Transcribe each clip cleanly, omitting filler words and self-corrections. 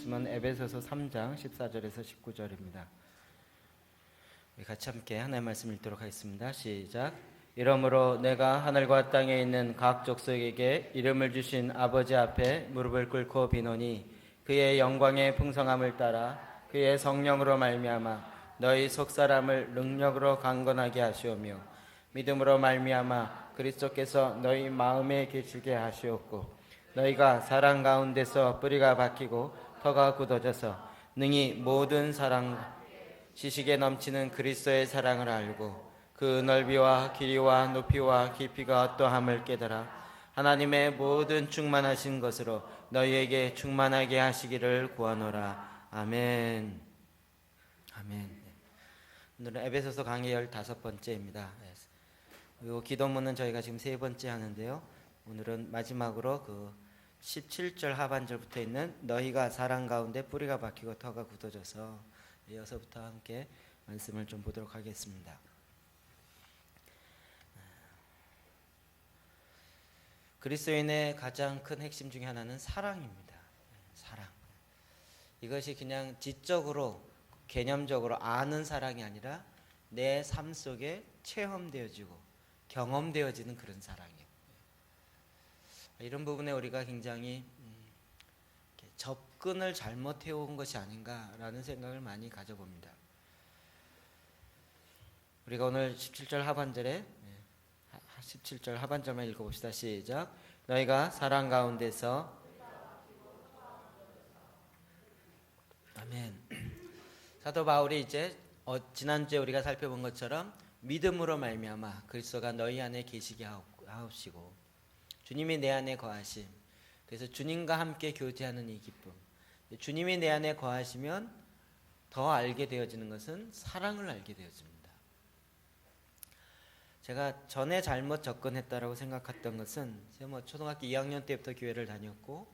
말씀은 에베소서 3장 14절에서 19절입니다. 같이 함께 하나님의 말씀 읽도록 하겠습니다. 시작. 이러므로 내가 하늘과 땅에 있는 각 족속에게 이름을 주신 아버지 앞에 무릎을 꿇고 비노니 그의 영광의 풍성함을 따라 그의 성령으로 말미암아 너희 속사람을 능력으로 강건하게 하시오며 믿음으로 말미암아 그리스도께서 너희 마음에 계시게 하시옵고 너희가 사랑 가운데서 뿌리가 박히고 터가 굳어져서 능히 모든 사랑 지식에 넘치는 그리스도의 사랑을 알고 그 넓이와 길이와 높이와 깊이가 어떠함을 깨달아 하나님의 모든 충만하신 것으로 너희에게 충만하게 하시기를 구하노라. 아멘. 아멘. 오늘은 에베소서 강의 15번째입니다. 이 기도문은 저희가 지금 3번째 하는데요. 오늘은 마지막으로 그 17절 하반절부터 있는 너희가 사랑 가운데 뿌리가 박히고 터가 굳어져서 이어서부터 함께 말씀을 좀 보도록 하겠습니다. 그리스도인의 가장 큰 핵심 중에 하나는 사랑입니다. 사랑. 이것이 그냥 지적으로 개념적으로 아는 사랑이 아니라 내 삶 속에 체험되어지고 경험되어지는 그런 사랑이에요. 이런 부분에 우리가 굉장히 접근을 잘못해온 것이 아닌가라는 생각을 많이 가져봅니다. 우리가 오늘 17절 하반절만 읽어봅시다. 시작. 너희가 사랑 가운데서 아멘. 사도 바울이 이제 지난주에 우리가 살펴본 것처럼 믿음으로 말미암아 그리스도가 너희 안에 계시게 하옵시고 주님이 내 안에 거하심. 그래서 주님과 함께 교제하는 이 기쁨. 주님이 내 안에 거하시면 더 알게 되어지는 것은 사랑을 알게 되어집니다. 제가 전에 잘못 접근했다라고 생각했던 것은 제가 초등학교 2학년 때부터 교회를 다녔고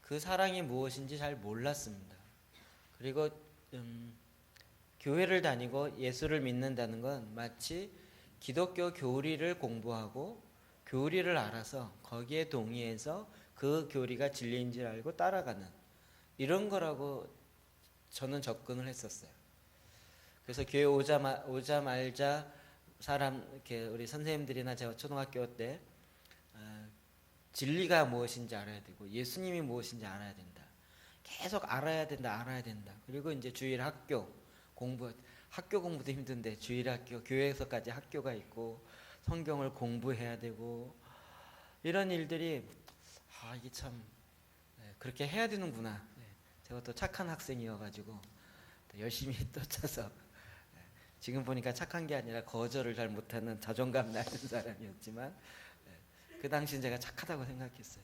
그 사랑이 무엇인지 잘 몰랐습니다. 그리고 교회를 다니고 예수를 믿는다는 건 마치 기독교 교리를 공부하고 교리를 알아서 거기에 동의해서 그 교리가 진리인 줄 알고 따라가는 이런 거라고 저는 접근을 했었어요. 그래서 교회 오자 말자 사람 이렇게 우리 선생님들이나 제가 초등학교 때 진리가 무엇인지 알아야 되고 예수님이 무엇인지 알아야 된다. 계속 알아야 된다. 그리고 이제 주일 학교 공부도 힘든데 주일 학교 교회에서까지 학교가 있고 성경을 공부해야 되고 이런 일들이 이게 참 그렇게 해야 되는구나. 제가 또 착한 학생이어가지고 또 열심히 쫓아서 지금 보니까 착한 게 아니라 거절을 잘 못하는 자존감 낮은 사람이었지만 그 당시엔 제가 착하다고 생각했어요.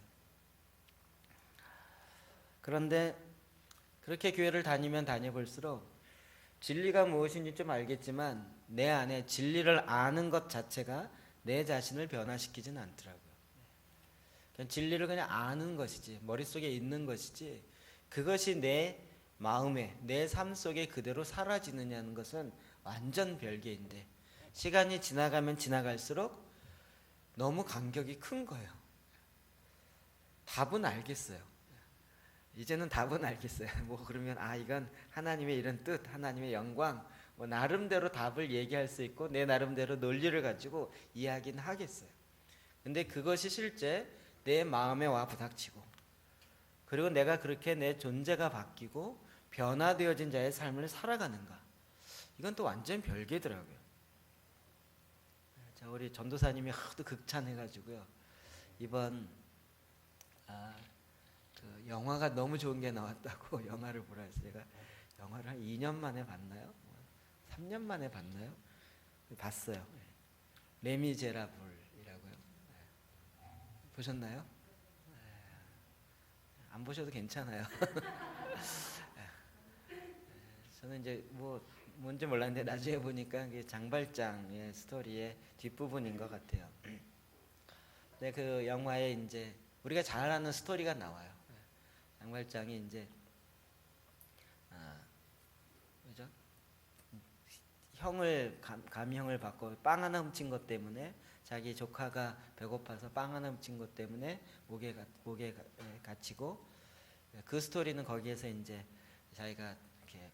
그런데 그렇게 교회를 다니면 다녀볼수록 진리가 무엇인지 좀 알겠지만 내 안에 진리를 아는 것 자체가 내 자신을 변화시키지는 않더라고요. 그냥 진리를 그냥 아는 것이지 머릿속에 있는 것이지 그것이 내 마음에 내 삶 속에 그대로 사라지느냐는 것은 완전 별개인데 시간이 지나가면 지나갈수록 너무 간격이 큰 거예요. 답은 알겠어요. 이제는 답은 알겠어요. 그러면 이건 하나님의 이런 뜻, 하나님의 영광 나름대로 답을 얘기할 수 있고 내 나름대로 논리를 가지고 이야기는 하겠어요. 근데 그것이 실제 내 마음에 와 부닥치고 그리고 내가 그렇게 내 존재가 바뀌고 변화되어진 자의 삶을 살아가는가 이건 또 완전 별개더라고요. 자, 우리 전도사님이 하도 극찬해가지고요 이번 그 영화가 너무 좋은 게 나왔다고 영화를 보라 해서 제가 영화를 한 2년 만에 봤나요? 3년 만에 봤나요? 봤어요. 레미제라블이라고요. 보셨나요? 안 보셔도 괜찮아요. 저는 이제 뭔지 몰랐는데 나중에 보니까 이게 장발장의 스토리의 뒷부분인 것 같아요. 근데 그 영화에 이제 우리가 잘 아는 스토리가 나와요. 장발장이 이제 그죠? 감형을 받고 빵 하나 훔친 것 때문에 자기 조카가 배고파서 빵 하나 훔친 것 때문에 목에 갇히고 그 스토리는 거기에서 이제 자기가 이렇게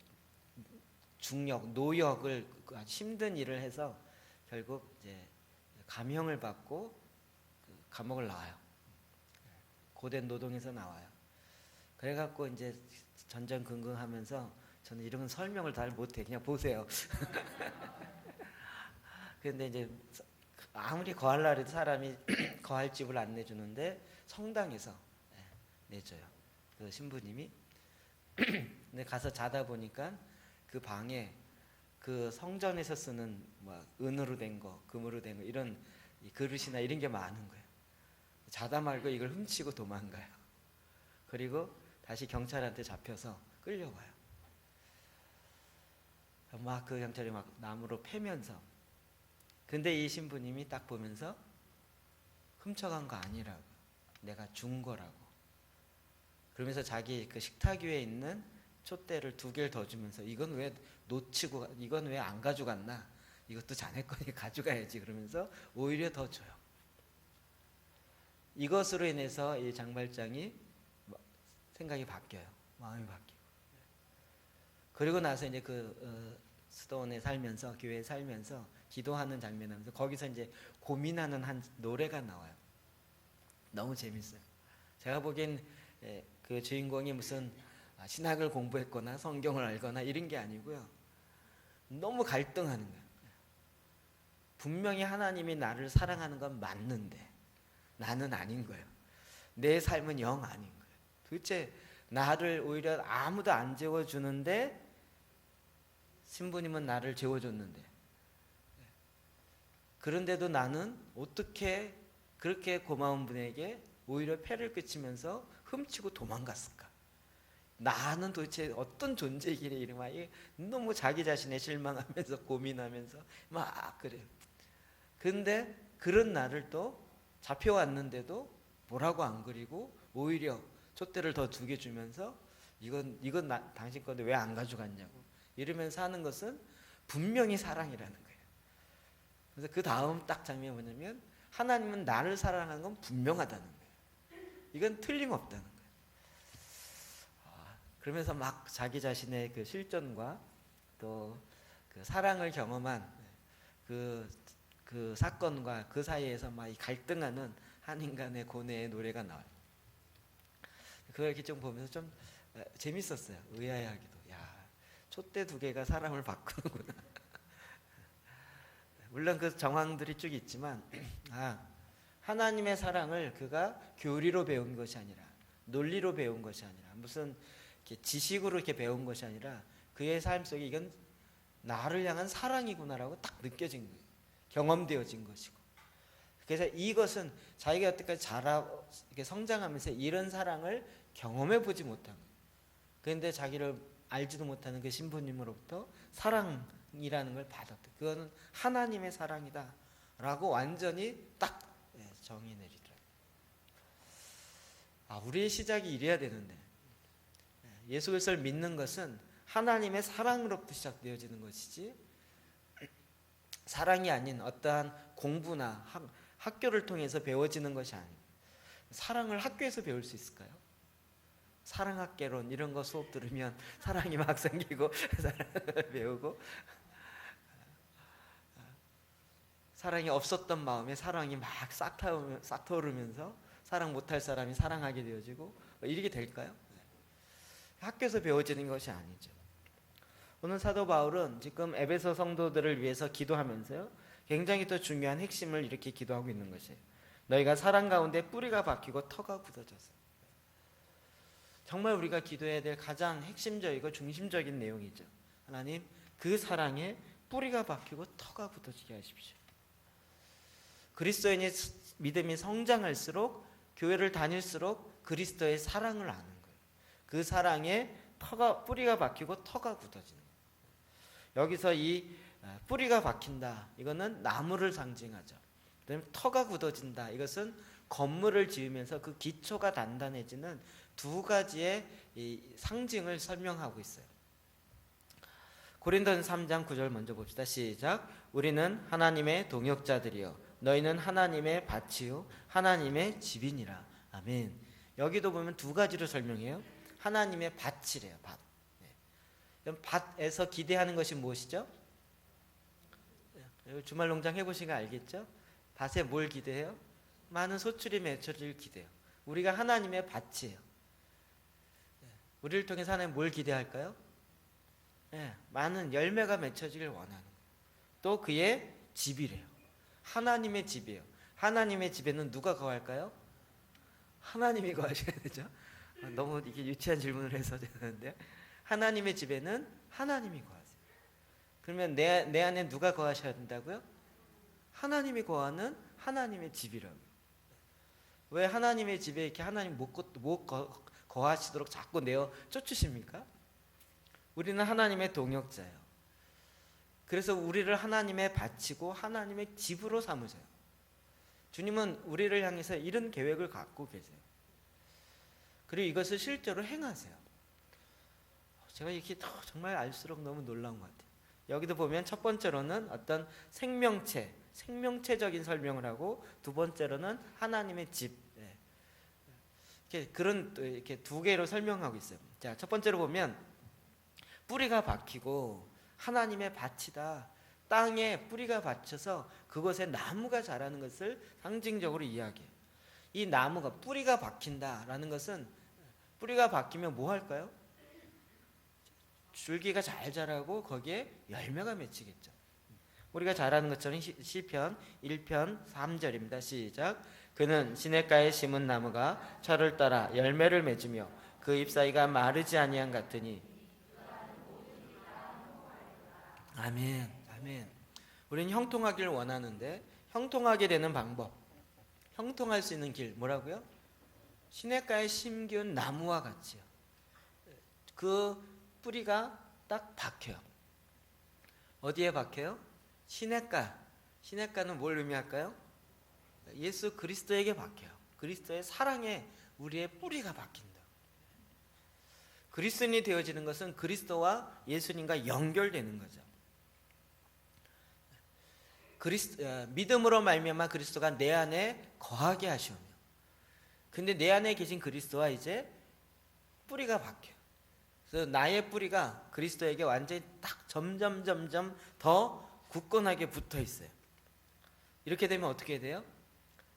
중역, 노역을 아주 힘든 일을 해서 결국 이제 감형을 받고 그 감옥을 나와요. 고된 노동에서 나와요. 그래갖고 이제 전전긍긍하면서 저는 이런 설명을 잘 못해. 그냥 보세요. 그런데 이제 아무리 거할라 해도 사람이 거할 집을 안 내주는데 성당에서 내줘요. 그 신부님이. 근데 가서 자다 보니까 그 방에 그 성전에서 쓰는 뭐 은으로 된 거, 금으로 된 거 이런 그릇이나 이런 게 많은 거예요. 자다 말고 이걸 훔치고 도망가요. 그리고 다시 경찰한테 잡혀서 끌려와요. 막 그 경찰이 막 나무로 패면서, 근데 이 신부님이 딱 보면서 훔쳐간 거 아니라고, 내가 준 거라고. 그러면서 자기 그 식탁 위에 있는 촛대를 2개를 더 주면서 이건 왜 놓치고, 이건 왜 안 가져갔나, 이것도 자네 거니 가져가야지, 그러면서 오히려 더 줘요. 이것으로 인해서 이 장발장이 생각이 바뀌어요. 마음이 바뀌고. 그리고 나서 이제 스톤에 살면서, 교회에 살면서 기도하는 장면을 하면서 거기서 이제 고민하는 한 노래가 나와요. 너무 재밌어요. 제가 보기엔 그 주인공이 무슨 신학을 공부했거나 성경을 알거나 이런 게 아니고요. 너무 갈등하는 거예요. 분명히 하나님이 나를 사랑하는 건 맞는데 나는 아닌 거예요. 내 삶은 영 아닌 거예요. 도대체 나를 오히려 아무도 안 재워주는데, 신부님은 나를 재워줬는데, 그런데도 나는 어떻게 그렇게 고마운 분에게 오히려 폐를 끼치면서 훔치고 도망갔을까? 나는 도대체 어떤 존재이길래 이러면 너무 자기 자신에 실망하면서 고민하면서 막 그래요. 그런데 그런 나를 또 잡혀왔는데도 뭐라고 안 그리고 오히려 촛대를 더 2개 주면서 이건 당신 건데 왜 안 가져갔냐고 이러면서 하는 것은 분명히 사랑이라는 거예요. 그래서 그 다음 딱 장면이 뭐냐면, 하나님은 나를 사랑하는 건 분명하다는 거예요. 이건 틀림없다는 거예요. 그러면서 막 자기 자신의 그 실존과 또 그 사랑을 경험한 그 사건과 그 사이에서 막 갈등하는 한 인간의 고뇌의 노래가 나와요. 그걸 이렇게 좀 보면서 좀 재밌었어요. 의아해하기도. 야, 촛대 2개가 사람을 바꾸는구나. 물론 그 정황들이 쭉 있지만, 하나님의 사랑을 그가 교리로 배운 것이 아니라, 논리로 배운 것이 아니라, 무슨 이렇게 지식으로 이렇게 배운 것이 아니라 그의 삶 속에 이건 나를 향한 사랑이구나라고 딱 느껴진 거예요. 경험되어진 것이고. 그래서 이것은 자기가 여태까지 자라고 이렇게 성장하면서 이런 사랑을 경험해 보지 못한 거예요. 그런데 자기를 알지도 못하는 그 신부님으로부터 사랑이라는 걸 받았대. 그거는 하나님의 사랑이다라고 완전히 딱 정의 내리더라고요. 우리의 시작이 이래야 되는데, 예수 그리스도를 믿는 것은 하나님의 사랑으로부터 시작되어지는 것이지, 사랑이 아닌 어떠한 공부나 학교를 통해서 배워지는 것이 아니에요. 사랑을 학교에서 배울 수 있을까요? 사랑학개론 이런 거 수업 들으면 사랑이 막 생기고 사랑을 배우고, 사랑이 없었던 마음에 사랑이 막 싹 타오르면서 사랑 못할 사람이 사랑하게 되어지고, 이렇게 될까요? 학교에서 배워지는 것이 아니죠. 오늘 사도 바울은 지금 에베소 성도들을 위해서 기도하면서요, 굉장히 또 중요한 핵심을 이렇게 기도하고 있는 것이에요. 너희가 사랑 가운데 뿌리가 박히고 터가 굳어져서. 정말 우리가 기도해야 될 가장 핵심적이고 중심적인 내용이죠. 하나님, 그 사랑에 뿌리가 박히고 터가 굳어지게 하십시오. 그리스도인의 믿음이 성장할수록, 교회를 다닐수록 그리스도의 사랑을 아는 거예요. 그 사랑에 뿌리가 박히고 터가 굳어지는 거예요. 여기서 이 뿌리가 박힌다, 이거는 나무를 상징하죠. 그다음에 터가 굳어진다, 이것은 건물을 지으면서 그 기초가 단단해지는 2가지의 이 상징을 설명하고 있어요. 고린도전서 3장 9절 먼저 봅시다. 시작. 우리는 하나님의 동역자들이요 너희는 하나님의 밭이요 하나님의 집이니라. 아멘. 여기도 보면 2가지로 설명해요. 하나님의 밭이래요. 밭. 그럼 밭에서 기대하는 것이 무엇이죠? 주말 농장 해보시면 알겠죠? 밭에 뭘 기대해요? 많은 소출이 맺혀질 기대요. 우리가 하나님의 밭이에요. 우리를 통해서 하나님 뭘 기대할까요? 많은 열매가 맺혀지길 원하는 거예요. 또 그의 집이래요. 하나님의 집이에요. 하나님의 집에는 누가 거할까요? 하나님이 거하셔야 되죠. 너무 이게 유치한 질문을 해서 되는데, 하나님의 집에는 하나님이 거하세요. 그러면 내 안에 누가 거하셔야 된다고요? 하나님이 거하는 하나님의 집이라고요. 왜 하나님의 집에 이렇게 하나님 못 거하시도록 자꾸 내어 쫓으십니까? 우리는 하나님의 동역자예요. 그래서 우리를 하나님의 밭이고 하나님의 집으로 삼으세요. 주님은 우리를 향해서 이런 계획을 갖고 계세요. 그리고 이것을 실제로 행하세요. 제가 이렇게 정말 알수록 너무 놀라운 것 같아요. 여기도 보면 첫 번째로는 어떤 생명체적인 설명을 하고, 두 번째로는 하나님의 집. 이렇게 두 개로 설명하고 있어요. 자, 첫 번째로 보면 뿌리가 박히고 하나님의 밭이다. 땅에 뿌리가 받쳐서 그곳에 나무가 자라는 것을 상징적으로 이야기해요. 이 나무가 뿌리가 박힌다라는 것은, 뿌리가 박히면 뭐 할까요? 줄기가 잘 자라고 거기에 열매가 맺히겠죠. 우리가 잘 아는 것처럼 시편 1편 3절입니다. 시작. 그는 시냇가에 심은 나무가 철을 따라 열매를 맺으며 그 잎사귀가 마르지 아니한 같으니. 아멘. 아멘. 우리는 형통하기를 원하는데, 형통하게 되는 방법, 형통할 수 있는 길, 뭐라고요? 시냇가에 심기운 나무와 같이요. 그 뿌리가 딱 박혀요. 어디에 박혀요? 시냇가. 시냇가는 뭘 의미할까요? 예수 그리스도에게 박혀요. 그리스도의 사랑에 우리의 뿌리가 박힌다. 그리스도인이 되어지는 것은 그리스도와 예수님과 연결되는 거죠. 믿음으로 말미암아 그리스도가 내 안에 거하게 하시오며, 근데 내 안에 계신 그리스도와 이제 뿌리가 박혀요. 그래서 나의 뿌리가 그리스도에게 완전히 딱 점점 더 굳건하게 붙어 있어요. 이렇게 되면 어떻게 돼요?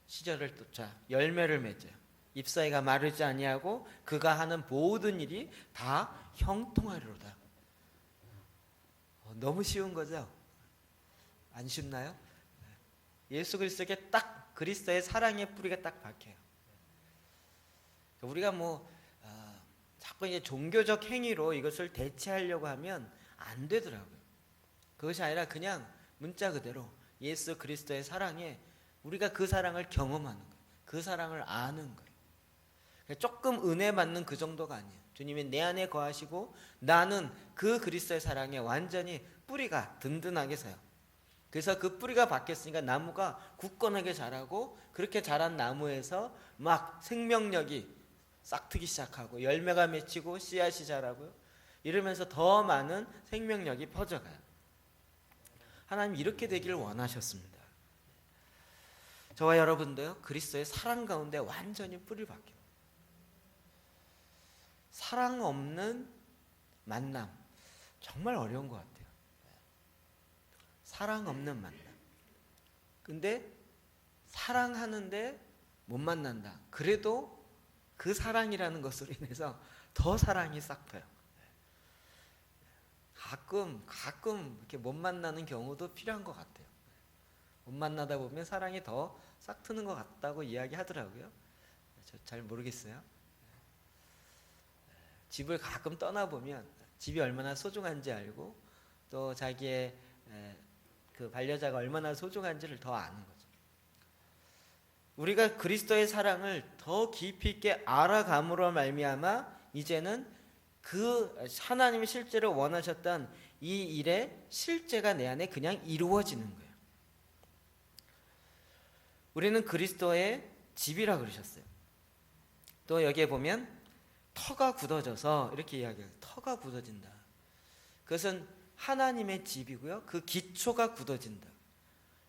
시절을 쫓아 열매를 맺어요. 잎사귀가 마르지 아니하고 그가 하는 모든 일이 다 형통하리로다. 너무 쉬운 거죠? 안 쉽나요? 예수 그리스도에게 딱 그리스도의 사랑의 뿌리가 딱 박혀요. 우리가 자꾸 이제 종교적 행위로 이것을 대체하려고 하면 안 되더라고요. 그것이 아니라 그냥 문자 그대로 예수 그리스도의 사랑에 우리가 그 사랑을 경험하는 거예요. 그 사랑을 아는 거예요. 조금 은혜 받는 그 정도가 아니에요. 주님이 내 안에 거하시고 나는 그 그리스도의 사랑에 완전히 뿌리가 든든하게 서요. 그래서 그 뿌리가 박혔으니까 나무가 굳건하게 자라고, 그렇게 자란 나무에서 막 생명력이 싹트기 시작하고 열매가 맺히고 씨앗이 자라고요. 이러면서 더 많은 생명력이 퍼져가요. 하나님 이렇게 되기를 원하셨습니다. 저와 여러분도요, 그리스도의 사랑 가운데 완전히 뿌리를 박혀요. 사랑 없는 만남, 정말 어려운 것 같아요. 사랑 없는 만남. 근데 사랑하는데 못 만난다. 그래도 그 사랑이라는 것으로 인해서 더 사랑이 싹 퍼요. 가끔 이렇게 못 만나는 경우도 필요한 것 같아요. 못 만나다 보면 사랑이 더 싹 트는 것 같다고 이야기하더라고요. 저 잘 모르겠어요. 집을 가끔 떠나보면 집이 얼마나 소중한지 알고, 또 자기의 그 반려자가 얼마나 소중한지를 더 아는 거죠. 우리가 그리스도의 사랑을 더 깊이 있게 알아감으로 말미암아 이제는 그 하나님이 실제로 원하셨던 이 일의 실제가 내 안에 그냥 이루어지는 거예요. 우리는 그리스도의 집이라 그러셨어요. 또 여기에 보면 터가 굳어져서 이렇게 이야기해요. 터가 굳어진다. 그것은 하나님의 집이고요. 그 기초가 굳어진다.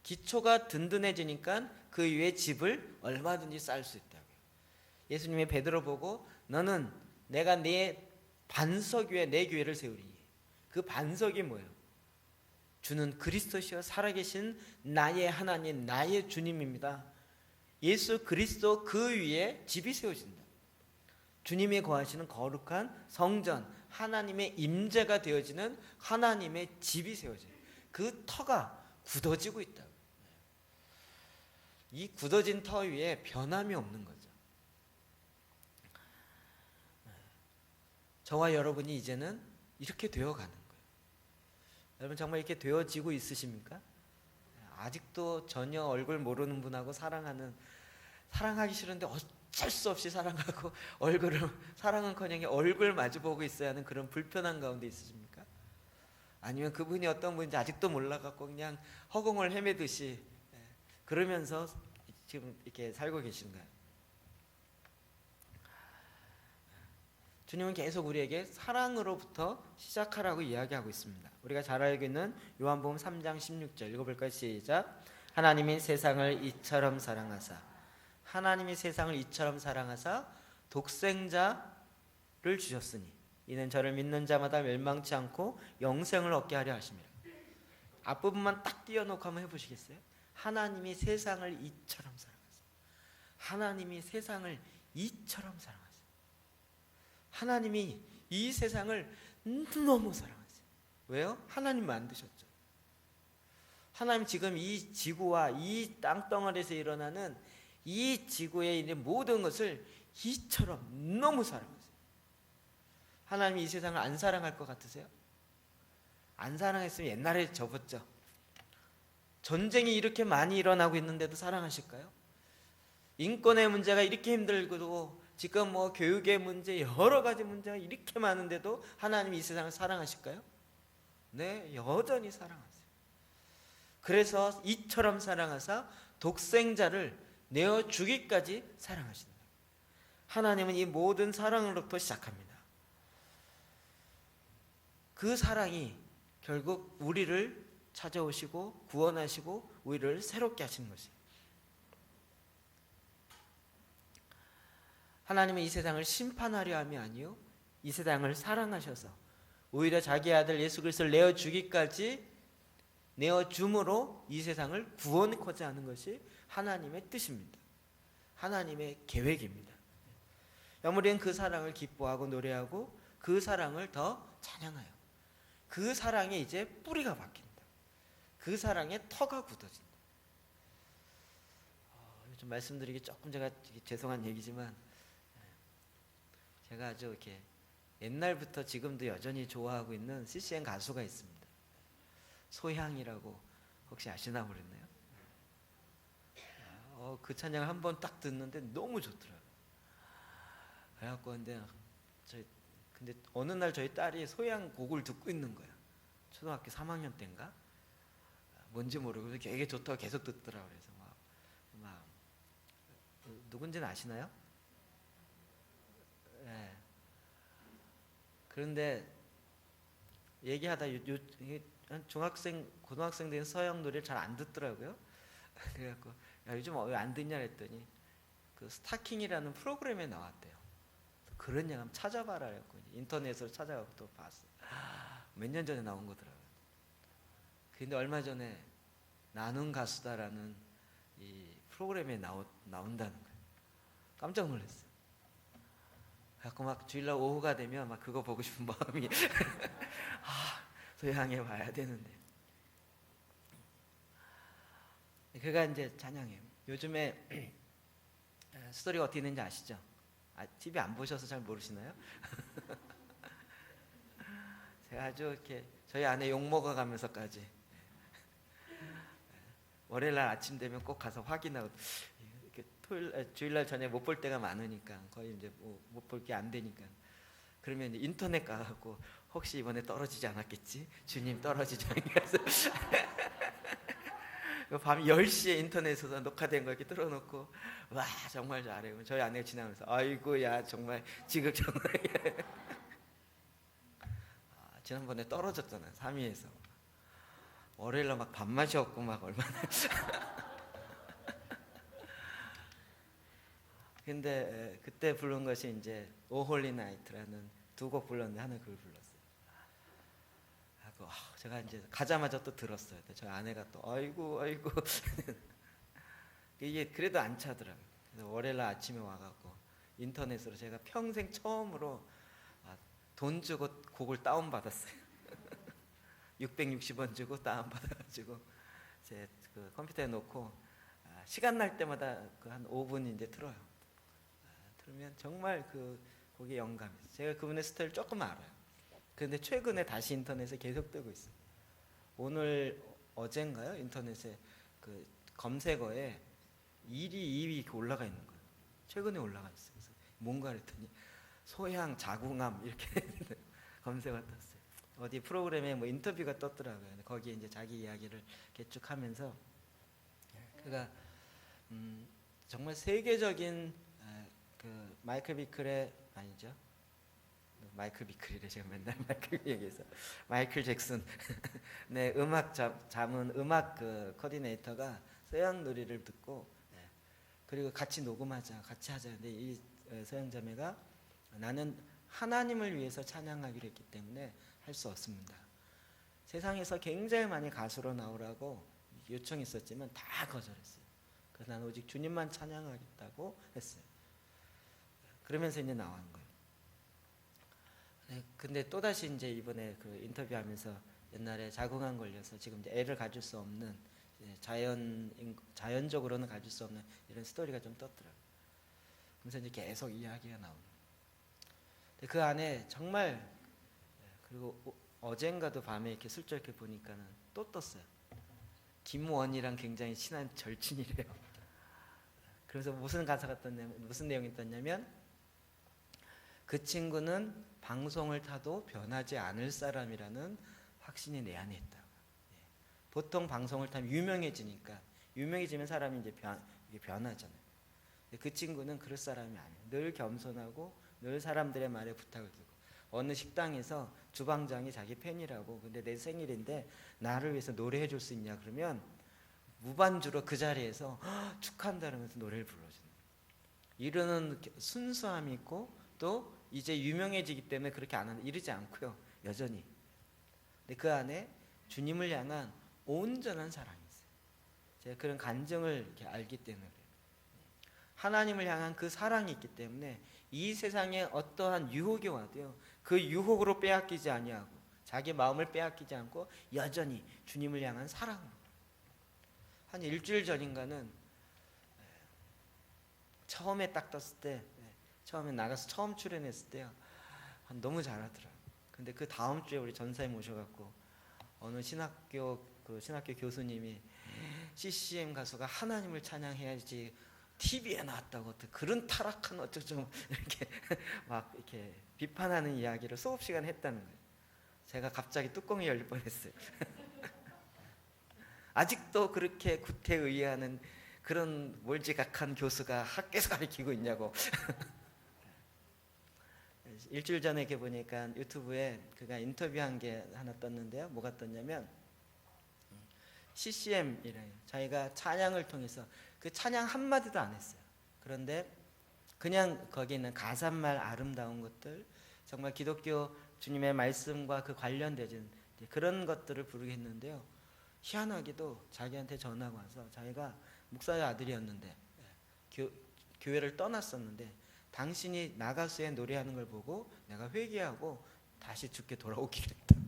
기초가 든든해지니까 그 위에 집을 얼마든지 쌓을 수 있다고요. 예수님이 베드로 보고 너는 내가 네 반석 위에 내 교회를 세우리니. 그 반석이 뭐예요? 주는 그리스도시여 살아계신 나의 하나님, 나의 주님입니다. 예수 그리스도 그 위에 집이 세워진다. 주님이 거하시는 거룩한 성전, 하나님의 임재가 되어지는 하나님의 집이 세워져요. 그 터가 굳어지고 있다. 이 굳어진 터 위에 변함이 없는 거죠. 저와 여러분이 이제는 이렇게 되어가는 거예요. 여러분 정말 이렇게 되어지고 있으십니까? 아직도 전혀 얼굴 모르는 분하고 사랑하기 싫은데 어쩔 수 없이 사랑하고 얼굴을 사랑은커녕 얼굴 마주보고 있어야 하는 그런 불편한 가운데 있으십니까? 아니면 그분이 어떤 분인지 아직도 몰라갖고 그냥 허공을 헤매듯이 그러면서 지금 이렇게 살고 계신가요? 주님은 계속 우리에게 사랑으로부터 시작하라고 이야기하고 있습니다. 우리가 잘 알고 있는 요한복음 3장 16절 읽어볼까요? 시작. 하나님이 세상을 이처럼 사랑하사 하나님이 세상을 이처럼 사랑하사 독생자를 주셨으니 이는 저를 믿는 자마다 멸망치 않고 영생을 얻게 하려 하심이라. 앞부분만 딱 띄워놓고 한번 해보시겠어요? 하나님이 세상을 이처럼 사랑하사. 하나님이 세상을 이처럼 사랑하사. 하나님이 이 세상을 너무 사랑하세요. 왜요? 하나님 만드셨죠. 하나님 지금 이 지구와 이 땅덩어리에서 일어나는 이 지구에 있는 모든 것을 이처럼 너무 사랑하세요. 하나님이 이 세상을 안 사랑할 것 같으세요? 안 사랑했으면 옛날에 접었죠. 전쟁이 이렇게 많이 일어나고 있는데도 사랑하실까요? 인권의 문제가 이렇게 힘들고 지금 교육의 문제, 여러 가지 문제가 이렇게 많은데도 하나님이 이 세상을 사랑하실까요? 네, 여전히 사랑하세요. 그래서 이처럼 사랑하사 독생자를 내어 주기까지 사랑하신다. 하나님은 이 모든 사랑으로부터 시작합니다. 그 사랑이 결국 우리를 찾아오시고 구원하시고 우리를 새롭게 하시는 것이에요. 하나님은 이 세상을 심판하려 함이 아니요 이 세상을 사랑하셔서 오히려 자기 아들 예수 그리스도를 내어주기까지 내어줌으로 이 세상을 구원하고자 하는 것이 하나님의 뜻입니다. 하나님의 계획입니다. 우리는 그 사랑을 기뻐하고 노래하고 그 사랑을 더 찬양하여 그 사랑에 이제 뿌리가 박힌다. 그 사랑에 터가 굳어진다. 좀 말씀드리기 조금 제가 죄송한 얘기지만 제가 아주 이렇게 옛날부터 지금도 여전히 좋아하고 있는 CCM 가수가 있습니다. 소향이라고 혹시 아시나 모르겠네요. 그 찬양을 한번 딱 듣는데 너무 좋더라고요. 그래갖고 근데 어느 날 저희 딸이 소향 곡을 듣고 있는 거야. 초등학교 3학년 때인가? 뭔지 모르고 되게 좋다고 계속 듣더라고요. 그래서 막 누군지는 아시나요? 네. 그런데 얘기하다 중학생, 고등학생 된 서양 노래를 잘 안 듣더라고요. 그래갖고 야, 요즘 왜 안 듣냐 했더니 그 스타킹이라는 프로그램에 나왔대요. 그런 양 한번 찾아봐라 했고 인터넷으로 찾아가고 또 봤어. 몇 년 전에 나온 거더라고요. 근데 얼마 전에 나눈 가수다라는 이 프로그램에 나온다는 거예요. 깜짝 놀랐어요. 그래갖고 막 주일날 오후가 되면 막 그거 보고 싶은 마음이 소향해 봐야 되는데. 그가 이제 찬양해요. 요즘에 스토리가 어떻게 되는지 아시죠? TV 안 보셔서 잘 모르시나요? 제가 아주 이렇게 저희 아내 욕 먹어가면서까지 월요일날 아침 되면 꼭 가서 확인하고 이렇게 주일날 저녁에 못 볼 때가 많으니까 거의 이제 못 볼 게 안 되니까 그러면 이제 인터넷 가갖고 혹시 이번에 떨어지지 않았겠지? 주님 떨어지지 않겠어? 밤 10시에 인터넷에서 녹화된 거 이렇게 틀어놓고 와 정말 잘해요. 저희 아내가 지나면서 아이고야 정말 지극정말 지난번에 떨어졌잖아요. 3위에서 월요일날 막 밥맛이 없고 막 얼마나 근데 그때 부른 것이 이제 오 홀리 나이트라는 두 곡 불렀는데 하나 그걸 불렀어요. 하고 제가 이제 가자마자 또 들었어요. 저 아내가 또 아이고 이게 그래도 안 차더라고요. 그래서 월요일 날 아침에 와갖고 인터넷으로 제가 평생 처음으로 돈 주고 곡을 다운 받았어요. 660원 주고 다운 받아가지고 제 그 컴퓨터에 놓고 시간 날 때마다 그 한 5분 이제 틀어요. 틀면 정말 그 곡의 영감이 있어요. 제가 그분의 스타일 조금 알아요. 그런데 최근에 다시 인터넷에 계속 뜨고 있어요. 오늘 어젠가요? 인터넷에 그 검색어에 1위, 2위 이렇게 올라가 있는 거예요. 최근에 올라가 있어요. 그래서 뭔가 그랬더니 소향, 자궁암 이렇게 검색어 떴어요. 어디 프로그램에 뭐 인터뷰가 떴더라고요. 거기에 이제 자기 이야기를 이렇게 쭉 하면서 그가 정말 세계적인 그 마이클 비클의 아니죠? 마이클 비클이래 제가 맨날 마이클 얘기해서 마이클 잭슨 네 음악 자문 음악 그 코디네이터가 서양 노래를 듣고 그리고 같이 녹음하자 같이 하자. 근데 이 서양 자매가 나는 하나님을 위해서 찬양하기로 했기 때문에 할 수 없습니다. 세상에서 굉장히 많이 가수로 나오라고 요청했었지만 다 거절했어요. 그래서 나는 오직 주님만 찬양하겠다고 했어요. 그러면서 이제 나온 거예요. 네, 근데 또 다시 이제 이번에 그 인터뷰하면서 옛날에 자궁암 걸려서 지금 이제 애를 가질 수 없는 자연적으로는 가질 수 없는 이런 스토리가 좀 떴더라고요. 그래서 이제 계속 이야기가 나오는. 그 안에 정말 그리고 어젠가도 밤에 이렇게 슬쩍 이렇게 보니까는 또 떴어요. 김원이랑 굉장히 친한 절친이래요. 그래서 무슨 가사가 떴냐면 무슨 내용이 떴냐면 그 친구는 방송을 타도 변하지 않을 사람이라는 확신이 내 안에 있다. 보통 방송을 타면 유명해지니까 유명해지면 사람이 이제 변하잖아요. 그 친구는 그럴 사람이 아니에요. 늘 겸손하고 늘 사람들의 말에 부탁을 두고 어느 식당에서 주방장이 자기 팬이라고 근데 내 생일인데 나를 위해서 노래해 줄 수 있냐 그러면 무반주로 그 자리에서 축하한다 그러면서 노래를 불러주는 거예요. 이러는 순수함이 있고 또 이제 유명해지기 때문에 그렇게 안 하는 이러지 않고요. 여전히. 근데 그 안에 주님을 향한 온전한 사랑이 있어요. 제가 그런 간증을 이렇게 알기 때문에 그래요. 하나님을 향한 그 사랑이 있기 때문에 이 세상에 어떠한 유혹이 와도요. 그 유혹으로 빼앗기지 아니하고 자기 마음을 빼앗기지 않고 여전히 주님을 향한 사랑으로. 한 일주일 전인가는 처음에 딱 떴을 때 처음에 나가서 처음 출연했을 때요. 너무 잘하더라고요. 근데 그 다음 주에 우리 전사님 모셔갖고 어느 신학교 교수님이 CCM 가수가 하나님을 찬양해야지 TV에 나왔다고 그런 타락한 어쩌고 이렇게 막 이렇게 비판하는 이야기를 수업 시간에 했다는 거예요. 제가 갑자기 뚜껑이 열릴 뻔했어요. 아직도 그렇게 구태의해하는 그런 몰지각한 교수가 학교에서 가르치고 있냐고. 일주일 전에 이렇게 보니까 유튜브에 그가 인터뷰한 게 하나 떴는데요. 뭐가 떴냐면 CCM이래요. 자기가 찬양을 통해서 그 찬양 한마디도 안 했어요. 그런데 그냥 거기 있는 가사말 아름다운 것들 정말 기독교 주님의 말씀과 그 관련되진 그런 것들을 부르게 했는데요. 희한하게도 자기한테 전화가 와서 자기가 목사의 아들이었는데 교회를 떠났었는데 당신이 나가수에 노래하는 걸 보고 내가 회개하고 다시 주께 돌아오기로 했다고.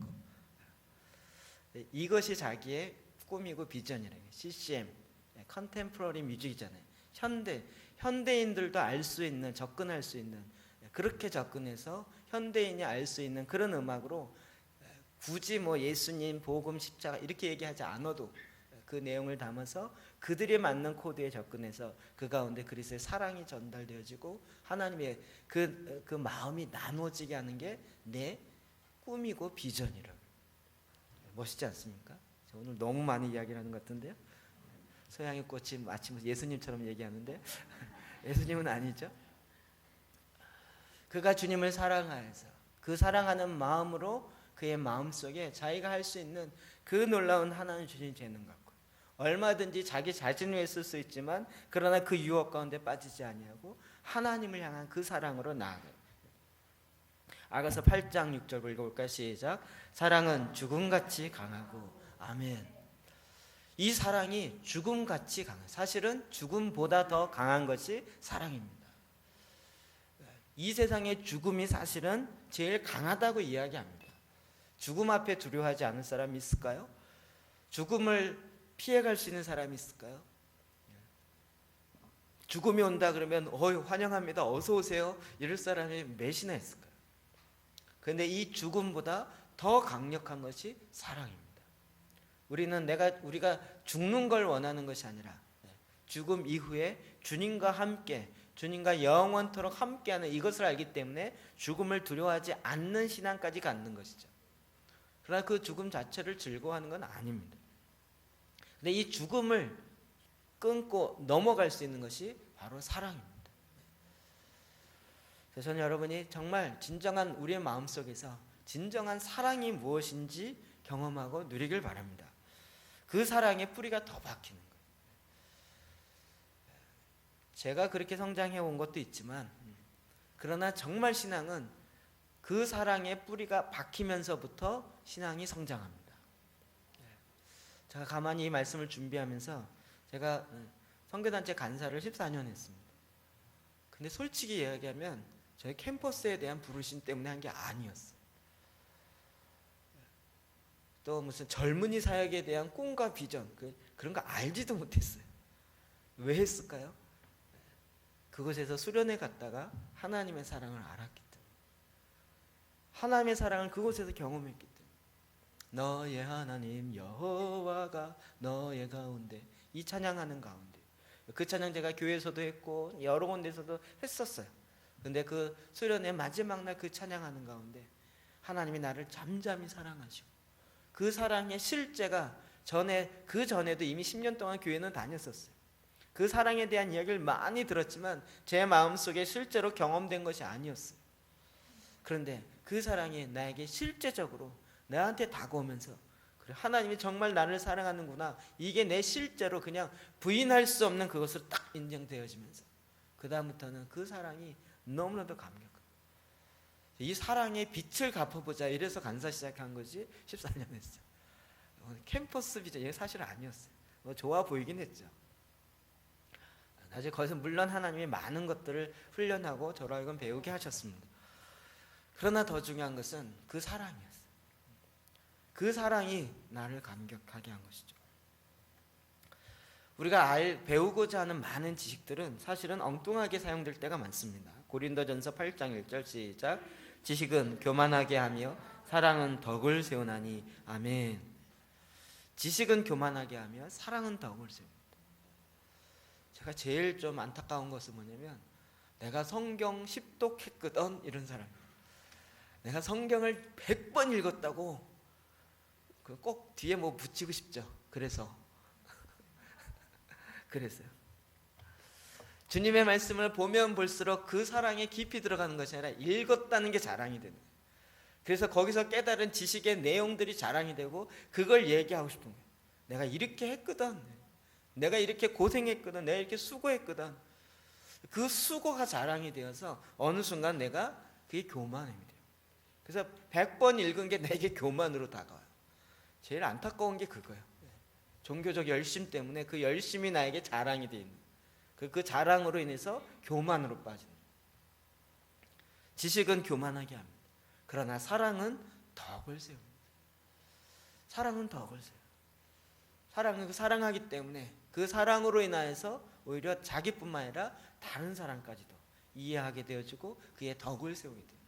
이것이 자기의 꿈이고 비전이래요. CCM, 컨템포러리 뮤직이잖아요. 현대인들도 알 수 있는, 접근할 수 있는, 그렇게 접근해서 현대인이 알 수 있는 그런 음악으로 굳이 뭐 예수님, 복음, 십자가 이렇게 얘기하지 않아도 그 내용을 담아서 그들이 맞는 코드에 접근해서 그 가운데 그리스도의 사랑이 전달되어지고 하나님의 그 마음이 나누어지게 하는 게 내 꿈이고 비전이라고. 멋있지 않습니까? 오늘 너무 많이 이야기를 하는 것 같은데요. 서양의 꽃이 마치 예수님처럼 얘기하는데 예수님은 아니죠. 그가 주님을 사랑하여서 그 사랑하는 마음으로 그의 마음속에 자기가 할 수 있는 그 놀라운 하나님 주신 재능 갖고 얼마든지 자기 자신을 쓸 수 있지만 그러나 그 유혹 가운데 빠지지 아니하고 하나님을 향한 그 사랑으로 나아가요. 아가서 8장 6절 읽어볼까요? 시작. 사랑은 죽음같이 강하고. 아멘. 이 사랑이 죽음같이 강해요. 사실은 죽음보다 더 강한 것이 사랑입니다. 이 세상의 죽음이 사실은 제일 강하다고 이야기합니다. 죽음 앞에 두려워하지 않을 사람이 있을까요? 죽음을 피해갈 수 있는 사람이 있을까요? 죽음이 온다 그러면 환영합니다, 어서 오세요, 이럴 사람이 몇이나 있을까요? 그런데 이 죽음보다 더 강력한 것이 사랑입니다. 우리가 죽는 걸 원하는 것이 아니라 죽음 이후에 주님과 함께, 주님과 영원토록 함께하는 이것을 알기 때문에 죽음을 두려워하지 않는 신앙까지 갖는 것이죠. 그러나 그 죽음 자체를 즐거워하는 건 아닙니다. 근데 이 죽음을 끊고 넘어갈 수 있는 것이 바로 사랑입니다. 그래서 저는 여러분이 정말 진정한 우리의 마음속에서 진정한 사랑이 무엇인지 경험하고 누리길 바랍니다. 그 사랑의 뿌리가 더 박히는 거예요. 제가 그렇게 성장해 온 것도 있지만, 그러나 정말 신앙은 그 사랑의 뿌리가 박히면서부터 신앙이 성장합니다. 제가 가만히 이 말씀을 준비하면서 제가 선교단체 간사를 14년 했습니다. 근데 솔직히 이야기하면 저희 캠퍼스에 대한 부르심 때문에 한 게 아니었어요. 또 무슨 젊은이 사역에 대한 꿈과 비전, 그런 거 알지도 못했어요. 왜 했을까요? 그곳에서 수련회 갔다가 하나님의 사랑을 알았기 때문에, 하나님의 사랑을 그곳에서 경험했기 때문에, 너의 하나님 여호와가 너의 가운데, 이 찬양하는 가운데, 그 찬양 제가 교회에서도 했고 여러 군데서도 했었어요. 근데 그 수련회 마지막 날 그 찬양하는 가운데 하나님이 나를 잠잠히 사랑하시고, 그 사랑의 실제가 그 전에도 이미 10년 동안 교회는 다녔었어요. 그 사랑에 대한 이야기를 많이 들었지만 제 마음속에 실제로 경험된 것이 아니었어요. 그런데 그 사랑이 나에게 실제적으로 나한테 다가오면서, 그래, 하나님이 정말 나를 사랑하는구나, 이게 내 실제로 그냥 부인할 수 없는 그것으로 딱 인정되어지면서 그 다음부터는 그 사랑이 너무나도 감격해요. 이 사랑의 빛을 갚아보자, 이래서 간사 시작한 것이 14년 했어요. 캠퍼스 비전, 이게 사실 아니었어요. 좋아 보이긴 했죠. 나중에 거기서 물론 하나님이 많은 것들을 훈련하고 저로 하여금 배우게 하셨습니다. 그러나 더 중요한 것은 그 사랑이었어요. 그 사랑이 나를 감격하게 한 것이죠. 우리가 배우고자 하는 많은 지식들은 사실은 엉뚱하게 사용될 때가 많습니다. 고린도전서 8장 1절 시작. 지식은 교만하게 하며 사랑은 덕을 세우나니. 아멘. 지식은 교만하게 하며 사랑은 덕을 세웁니다. 제가 제일 좀 안타까운 것은 뭐냐면, 내가 성경 10독 했거든 이런 사람, 내가 성경을 100번 읽었다고 꼭 뒤에 뭐 붙이고 싶죠. 그래서요. 주님의 말씀을 보면 볼수록 그 사랑에 깊이 들어가는 것이 아니라 읽었다는 게 자랑이 되는 거예요. 그래서 거기서 깨달은 지식의 내용들이 자랑이 되고 그걸 얘기하고 싶은 거예요. 내가 이렇게 했거든, 내가 이렇게 고생했거든, 내가 이렇게 수고했거든. 그 수고가 자랑이 되어서 어느 순간 내가 그게 교만이 돼요. 그래서 100번 읽은 게 내게 교만으로 다가와요. 제일 안타까운 게 그거예요. 종교적 열심 때문에 그 열심이 나에게 자랑이 되어 있는, 그 자랑으로 인해서 교만으로 빠지는. 지식은 교만하게 합니다. 그러나 사랑은 덕을 세웁니다. 사랑은 덕을 세워요. 사랑은 사랑하기 때문에 그 사랑으로 인하여서 오히려 자기뿐만 아니라 다른 사람까지도 이해하게 되어지고 그의 덕을 세우게 돼요.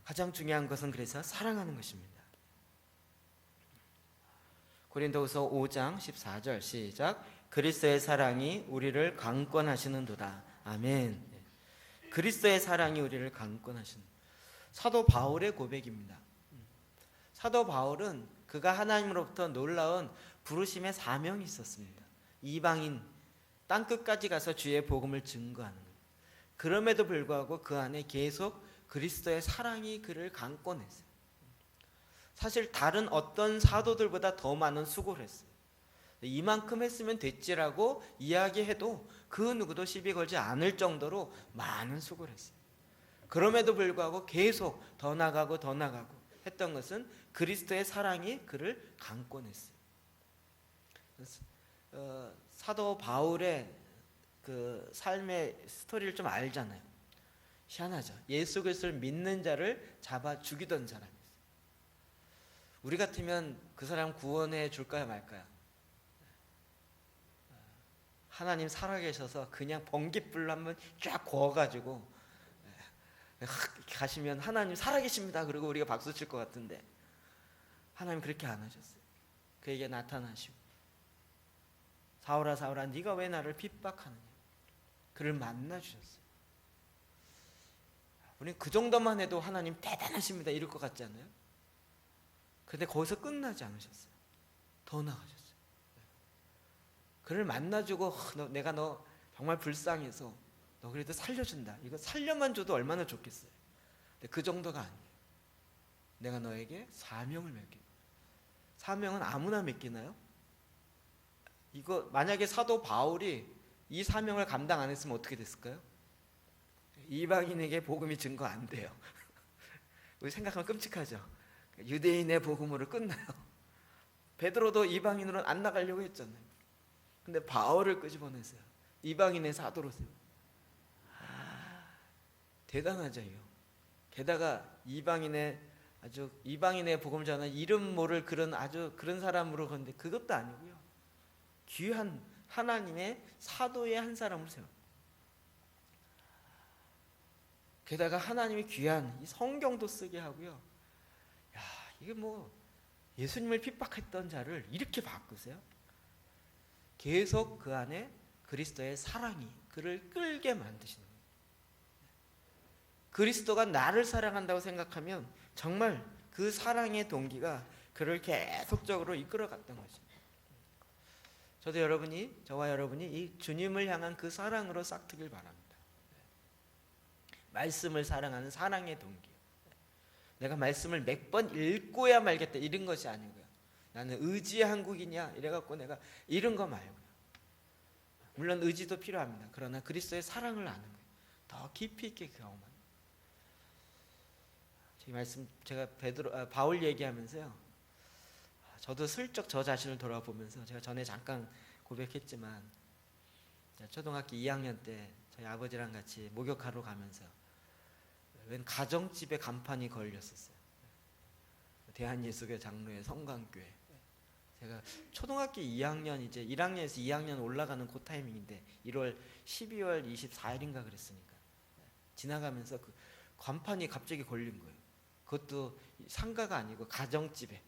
가장 중요한 것은 그래서 사랑하는 것입니다. 고린도후서 5장 14절 시작. 그리스도의 사랑이 우리를 강권하시는도다. 아멘. 그리스도의 사랑이 우리를 강권하시는, 사도 바울의 고백입니다. 사도 바울은 그가 하나님으로부터 놀라운 부르심의 사명이 있었습니다. 이방인 땅끝까지 가서 주의 복음을 증거하는 거예요. 그럼에도 불구하고 그 안에 계속 그리스도의 사랑이 그를 강권했어요. 사실 다른 어떤 사도들보다 더 많은 수고를 했어요. 이만큼 했으면 됐지라고 이야기해도 그 누구도 시비 걸지 않을 정도로 많은 수고를 했어요. 그럼에도 불구하고 계속 더 나가고 더 나가고 했던 것은 그리스도의 사랑이 그를 강권했어요. 사도 바울의 그 삶의 스토리를 좀 알잖아요. 희한하죠. 예수 그리스도를 믿는 자를 잡아 죽이던 사람이 있어요. 우리 같으면 그 사람 구원해 줄까요 말까요? 하나님 살아계셔서 그냥 번깃불로 한번 쫙 구워가지고 가시면 하나님 살아계십니다 그리고 우리가 박수 칠 것 같은데 하나님 그렇게 안 하셨어요. 그에게 나타나시고 사울아 사울아 네가 왜 나를 핍박하느냐 그를 만나 주셨어요. 우리는 그 정도만 해도 하나님 대단하십니다 이럴 것 같지 않아요? 근데 거기서 끝나지 않으셨어요. 더 나가셨어요. 그를 만나주고 내가 너 정말 불쌍해서 너 그래도 살려준다. 이거 살려만 줘도 얼마나 좋겠어요. 근데 그 정도가 아니에요. 내가 너에게 사명을 맡겨. 사명은 아무나 맡기나요? 이거 만약에 사도 바울이 이 사명을 감당 안 했으면 어떻게 됐을까요? 이방인에게 복음이 증거 안 돼요. 우리 생각하면 끔찍하죠. 유대인의 복음으로 끝나요. 베드로도 이방인으로는 안 나가려고 했잖아요. 근데 바울을 끄집어냈어요. 이방인의 사도로 세워. 대단하죠. 이거. 게다가 이방인의 복음을 전하는 이름 모를 그런 사람으로 그런데 그것도 아니고요. 귀한 하나님의 사도의 한 사람을 세워. 게다가 하나님이 귀한 이 성경도 쓰게 하고요. 야, 이게 뭐 예수님을 핍박했던 자를 이렇게 바꾸세요. 계속 그 안에 그리스도의 사랑이 그를 끌게 만드시는 거예요. 그리스도가 나를 사랑한다고 생각하면 정말 그 사랑의 동기가 그를 계속적으로 이끌어갔던 거죠. 저와 여러분이 이 주님을 향한 그 사랑으로 싹트길 바랍니다. 말씀을 사랑하는 사랑의 동기. 내가 말씀을 몇 번 읽고야 말겠다 이런 것이 아니고요. 나는 의지의 한국이냐 이래갖고 내가 이런 거 말고요. 물론 의지도 필요합니다. 그러나 그리스도의 사랑을 아는 거예요. 더 깊이 있게 경험하는. 이 말씀 제가 바울 얘기하면서요. 저도 슬쩍 저 자신을 돌아보면서 제가 전에 잠깐 고백했지만 초등학교 2학년 때 저희 아버지랑 같이 목욕하러 가면서 웬 가정집에 간판이 걸렸었어요. 대한예수교 장로의 성광교회. 제가 초등학교 2학년 이제 1학년에서 2학년 올라가는 그 타이밍인데 12월 24일인가 그랬으니까 지나가면서 그 간판이 갑자기 걸린 거예요. 그것도 상가가 아니고 가정집에.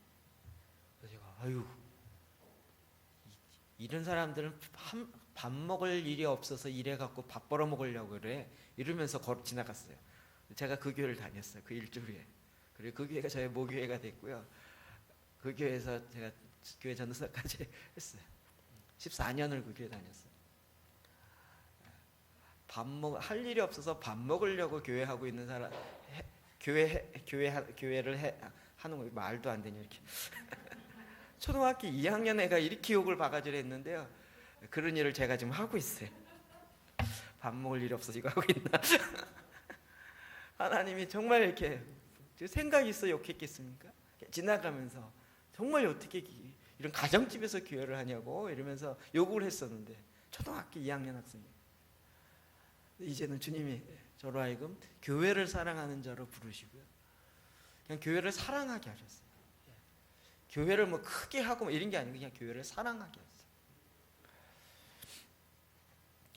그래서 제가 아유 이런 사람들은 밥 먹을 일이 없어서 이래갖고 밥 벌어 먹으려고 그래 이러면서 지나갔어요. 제가 그 교회를 다녔어요. 그 일주일에. 그리고 그 교회가 저의 모교회가 됐고요. 그 교회에서 제가 교회 전도사까지 했어요. 14년을 그 교회 다녔어요. 할 일이 없어서 밥 먹으려고 교회 하고 있는 사람 교회를 하는 거 말도 안 되냐 이렇게. 초등학교 2학년 애가 이렇게 욕을 바가지를 했는데요. 그런 일을 제가 지금 하고 있어요. 밥 먹을 일이 없어서 이거 하고 있나. 하나님이 정말 이렇게 생각이 있어 욕했겠습니까? 지나가면서 정말 어떻게 이런 가정집에서 교회를 하냐고 이러면서 욕을 했었는데 초등학교 2학년 학생이에요. 이제는 주님이 저로 하여금 교회를 사랑하는 자로 부르시고요. 그냥 교회를 사랑하게 하셨어요. 교회를 뭐 크게 하고 뭐 이런 게 아니고 그냥 교회를 사랑하게 했어요.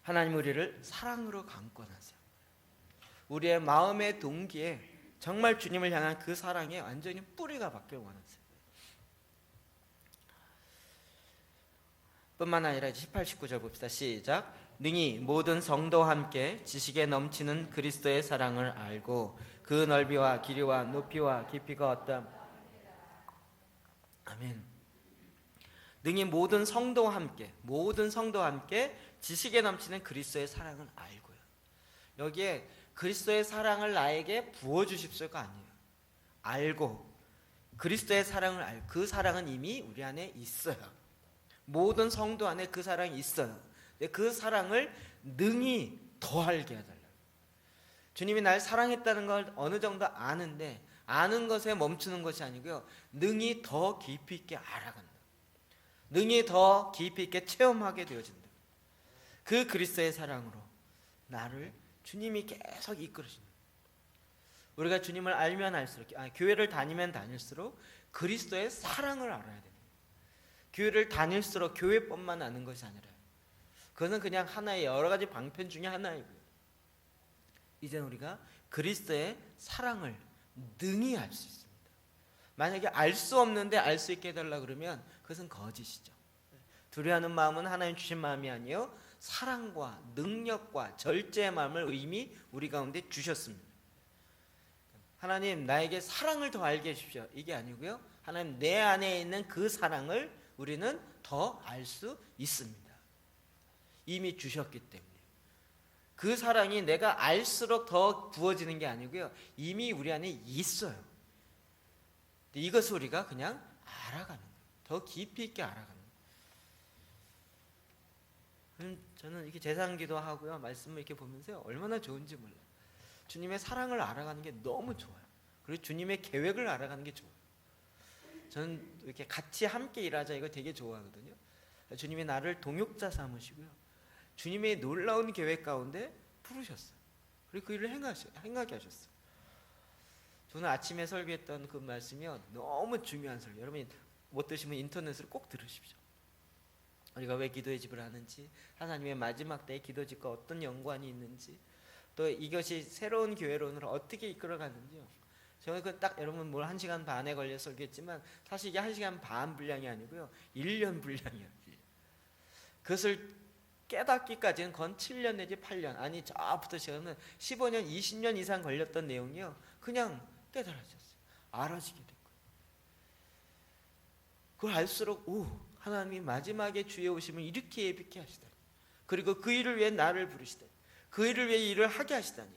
하나님 우리를 사랑으로 강권하세요. 우리의 마음의 동기에 정말 주님을 향한 그 사랑에 완전히 뿌리가 박길 원하세요. 뿐만 아니라 18, 19절 봅시다. 시작. 능히 모든 성도와 함께 지식에 넘치는 그리스도의 사랑을 알고 그 넓이와 길이와 높이와 깊이가 어떤 아멘. 능히 모든 성도와 함께 지식에 넘치는 그리스도의 사랑을 알고요. 여기에 그리스도의 사랑을 나에게 부어주십시오가 아니에요. 알고 그리스도의 사랑을 알고 그 사랑은 이미 우리 안에 있어요. 모든 성도 안에 그 사랑이 있어요. 근데 그 사랑을 능히 더 알게 해달라요. 주님이 날 사랑했다는 걸 어느 정도 아는데 아는 것에 멈추는 것이 아니고요, 능히 더 깊이 있게 알아간다. 능히 더 깊이 있게 체험하게 되어진다. 그 그리스도의 사랑으로 나를 주님이 계속 이끌으시는, 우리가 주님을 알면 알수록, 교회를 다니면 다닐수록 그리스도의 사랑을 알아야 됩니다. 교회를 다닐수록 교회법만 아는 것이 아니라 그거는 그냥 하나의 여러 가지 방편 중에 하나이고요, 이제는 우리가 그리스도의 사랑을 능히 알 수 있습니다. 만약에 알 수 없는데 알 수 있게 해달라 그러면 그것은 거짓이죠. 두려워하는 마음은 하나님 주신 마음이 아니요 사랑과 능력과 절제의 마음을 이미 우리 가운데 주셨습니다. 하나님 나에게 사랑을 더 알게 해주십시오, 이게 아니고요, 하나님 내 안에 있는 그 사랑을 우리는 더 알 수 있습니다. 이미 주셨기 때문에. 그 사랑이 내가 알수록 더 부어지는 게 아니고요, 이미 우리 안에 있어요. 이것을 우리가 그냥 알아가는 거예요. 더 깊이 있게 알아가는 거예요. 저는 이렇게 제사기도 하고요, 말씀을 이렇게 보면서요, 얼마나 좋은지 몰라요. 주님의 사랑을 알아가는 게 너무 좋아요. 그리고 주님의 계획을 알아가는 게 좋아요. 저는 이렇게 같이 함께 일하자 이거 되게 좋아하거든요. 주님이 나를 동역자 삼으시고요, 주님의 놀라운 계획 가운데 부르셨어요. 그리고 그 일을 행하게 하셨어요. 저는 아침에 설교했던 그 말씀이요, 너무 중요한 설교. 여러분이 못 들으시면 인터넷으로 꼭 들으십시오. 우리가 왜 기도의 집을 하는지, 하나님의 마지막 때의 기도 집과 어떤 연관이 있는지, 또 이것이 새로운 교회론으로 어떻게 이끌어가는지요. 저는 그 딱 여러분 뭘 1시간 반에 걸려서 설교했지만 사실 이게 1시간 반 분량이 아니고요, 1년 분량이에요. 그것을 깨닫기까지는 건 7년 내지 8년, 아니 저부터 시작하면 15년 20년 이상 걸렸던 내용이요, 그냥 깨달아졌어요. 알아지게 된 거예요. 그걸 알수록 하나님이 마지막에 주의 오심을 이렇게 예비케 하시다니, 그리고 그 일을 위해 나를 부르시다니, 그 일을 위해 일을 하게 하시다니,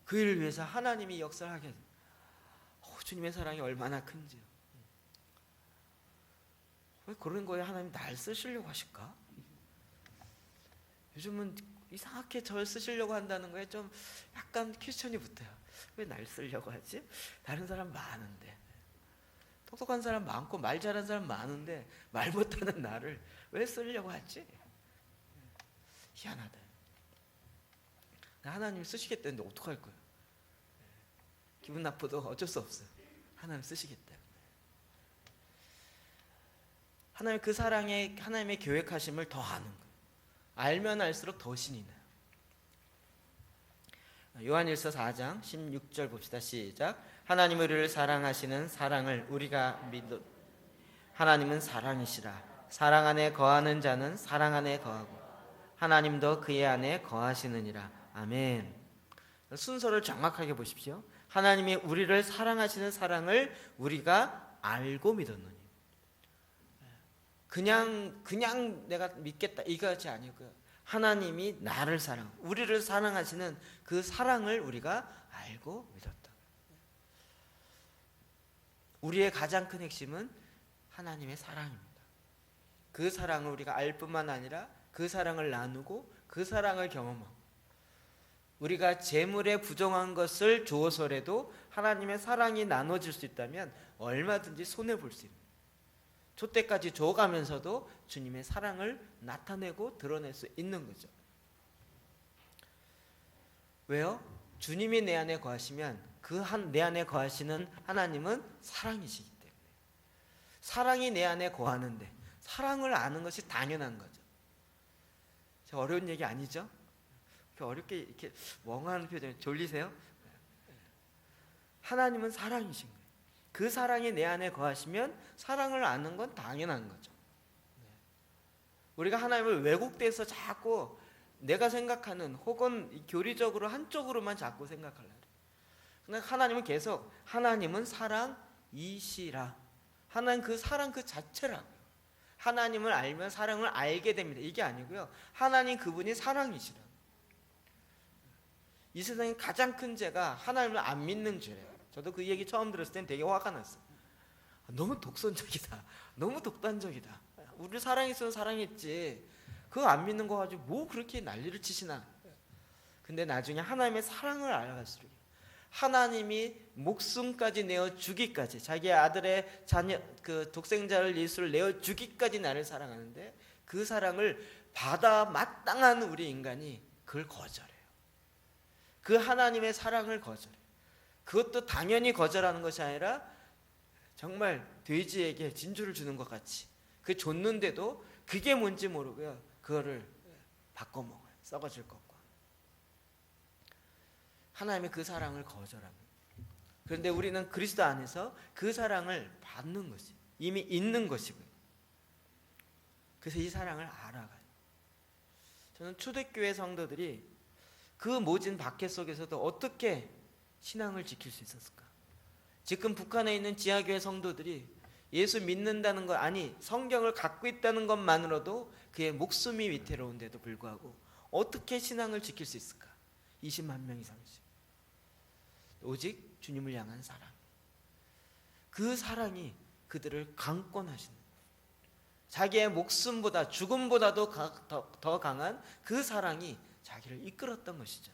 그 일을 위해서 하나님이 역사를 하게 하시다니, 주님의 사랑이 얼마나 큰지요. 왜 그런 거에 하나님 날 쓰시려고 하실까? 요즘은 이상하게 절 쓰시려고 한다는 거에 좀 약간 퀘스천이 붙어요. 왜 날 쓰려고 하지? 다른 사람 많은데, 똑똑한 사람 많고 말 잘하는 사람 많은데 말 못하는 나를 왜 쓰려고 하지? 희한하다. 하나님 쓰시겠다는데 어떡할 거야? 기분 나빠도 어쩔 수 없어요. 하나님 쓰시겠다. 하나님 그 사랑에 하나님의 계획하심을 더 아는 거예요. 알면 알수록 더 신이 나요. 요한일서 4장 16절 봅시다. 시작. 하나님 우리를 사랑하시는 사랑을 우리가 믿어. 하나님은 사랑이시라. 사랑 안에 거하는 자는 사랑 안에 거하고 하나님도 그의 안에 거하시느니라. 아멘. 순서를 정확하게 보십시오. 하나님이 우리를 사랑하시는 사랑을 우리가 알고 믿었느니, 그냥 내가 믿겠다 이것이 아니고요, 하나님이 나를 우리를 사랑하시는 그 사랑을 우리가 알고 믿었다. 우리의 가장 큰 핵심은 하나님의 사랑입니다. 그 사랑을 우리가 알 뿐만 아니라 그 사랑을 나누고 그 사랑을 경험하고, 우리가 재물에 부정한 것을 주어서라도 하나님의 사랑이 나눠질 수 있다면 얼마든지 손해볼 수 있습니다. 촛대까지 줘가면서도 주님의 사랑을 나타내고 드러낼 수 있는 거죠. 왜요? 주님이 내 안에 거하시면 내 안에 거하시는 하나님은 사랑이시기 때문에, 사랑이 내 안에 거하는데 사랑을 아는 것이 당연한 거죠. 어려운 얘기 아니죠? 어렵게 이렇게 멍하는 표정, 졸리세요? 하나님은 사랑이신 거예요. 그 사랑이 내 안에 거하시면 사랑을 아는 건 당연한 거죠. 우리가 하나님을 왜곡돼서 자꾸 내가 생각하는 혹은 교리적으로 한쪽으로만 자꾸 생각하려고 해요. 근데 하나님은 계속 하나님은 사랑이시라. 하나님 그 사랑 그 자체라고요. 하나님을 알면 사랑을 알게 됩니다. 이게 아니고요, 하나님 그분이 사랑이시라. 이 세상에 가장 큰 죄가 하나님을 안 믿는 죄예요. 저도 그 얘기 처음 들었을 땐 되게 화가 났어요. 너무 독선적이다, 너무 독단적이다. 우리 사랑했으면 사랑했지. 그거 안 믿는 거 가지고 뭐 그렇게 난리를 치시나. 근데 나중에 하나님의 사랑을 알아갈수록 하나님이 목숨까지 내어 주기까지, 자기 아들의 자녀 그 독생자를 예수를 내어 주기까지 나를 사랑하는데, 그 사랑을 받아 마땅한 우리 인간이 그걸 거절해요. 그 하나님의 사랑을 거절해요. 그것도 당연히 거절하는 것이 아니라 정말 돼지에게 진주를 주는 것 같이 그 줬는데도 그게 뭔지 모르고요, 그거를 바꿔 먹어요. 썩어질 것과. 하나님의 그 사랑을 거절합니다. 그런데 우리는 그리스도 안에서 그 사랑을 받는 것이 이미 있는 것이고요. 그래서 이 사랑을 알아가요. 저는 초대교회 성도들이 그 모진 박해 속에서도 어떻게 신앙을 지킬 수 있었을까? 지금 북한에 있는 지하교회 성도들이 예수 믿는다는 것, 아니 성경을 갖고 있다는 것만으로도 그의 목숨이 위태로운데도 불구하고 어떻게 신앙을 지킬 수 있을까? 20만 명 이상씩. 오직 주님을 향한 사랑. 그 사랑이 그들을 강권하시는, 자기의 목숨보다 죽음보다도 더 강한 그 사랑이 자기를 이끌었던 것이죠.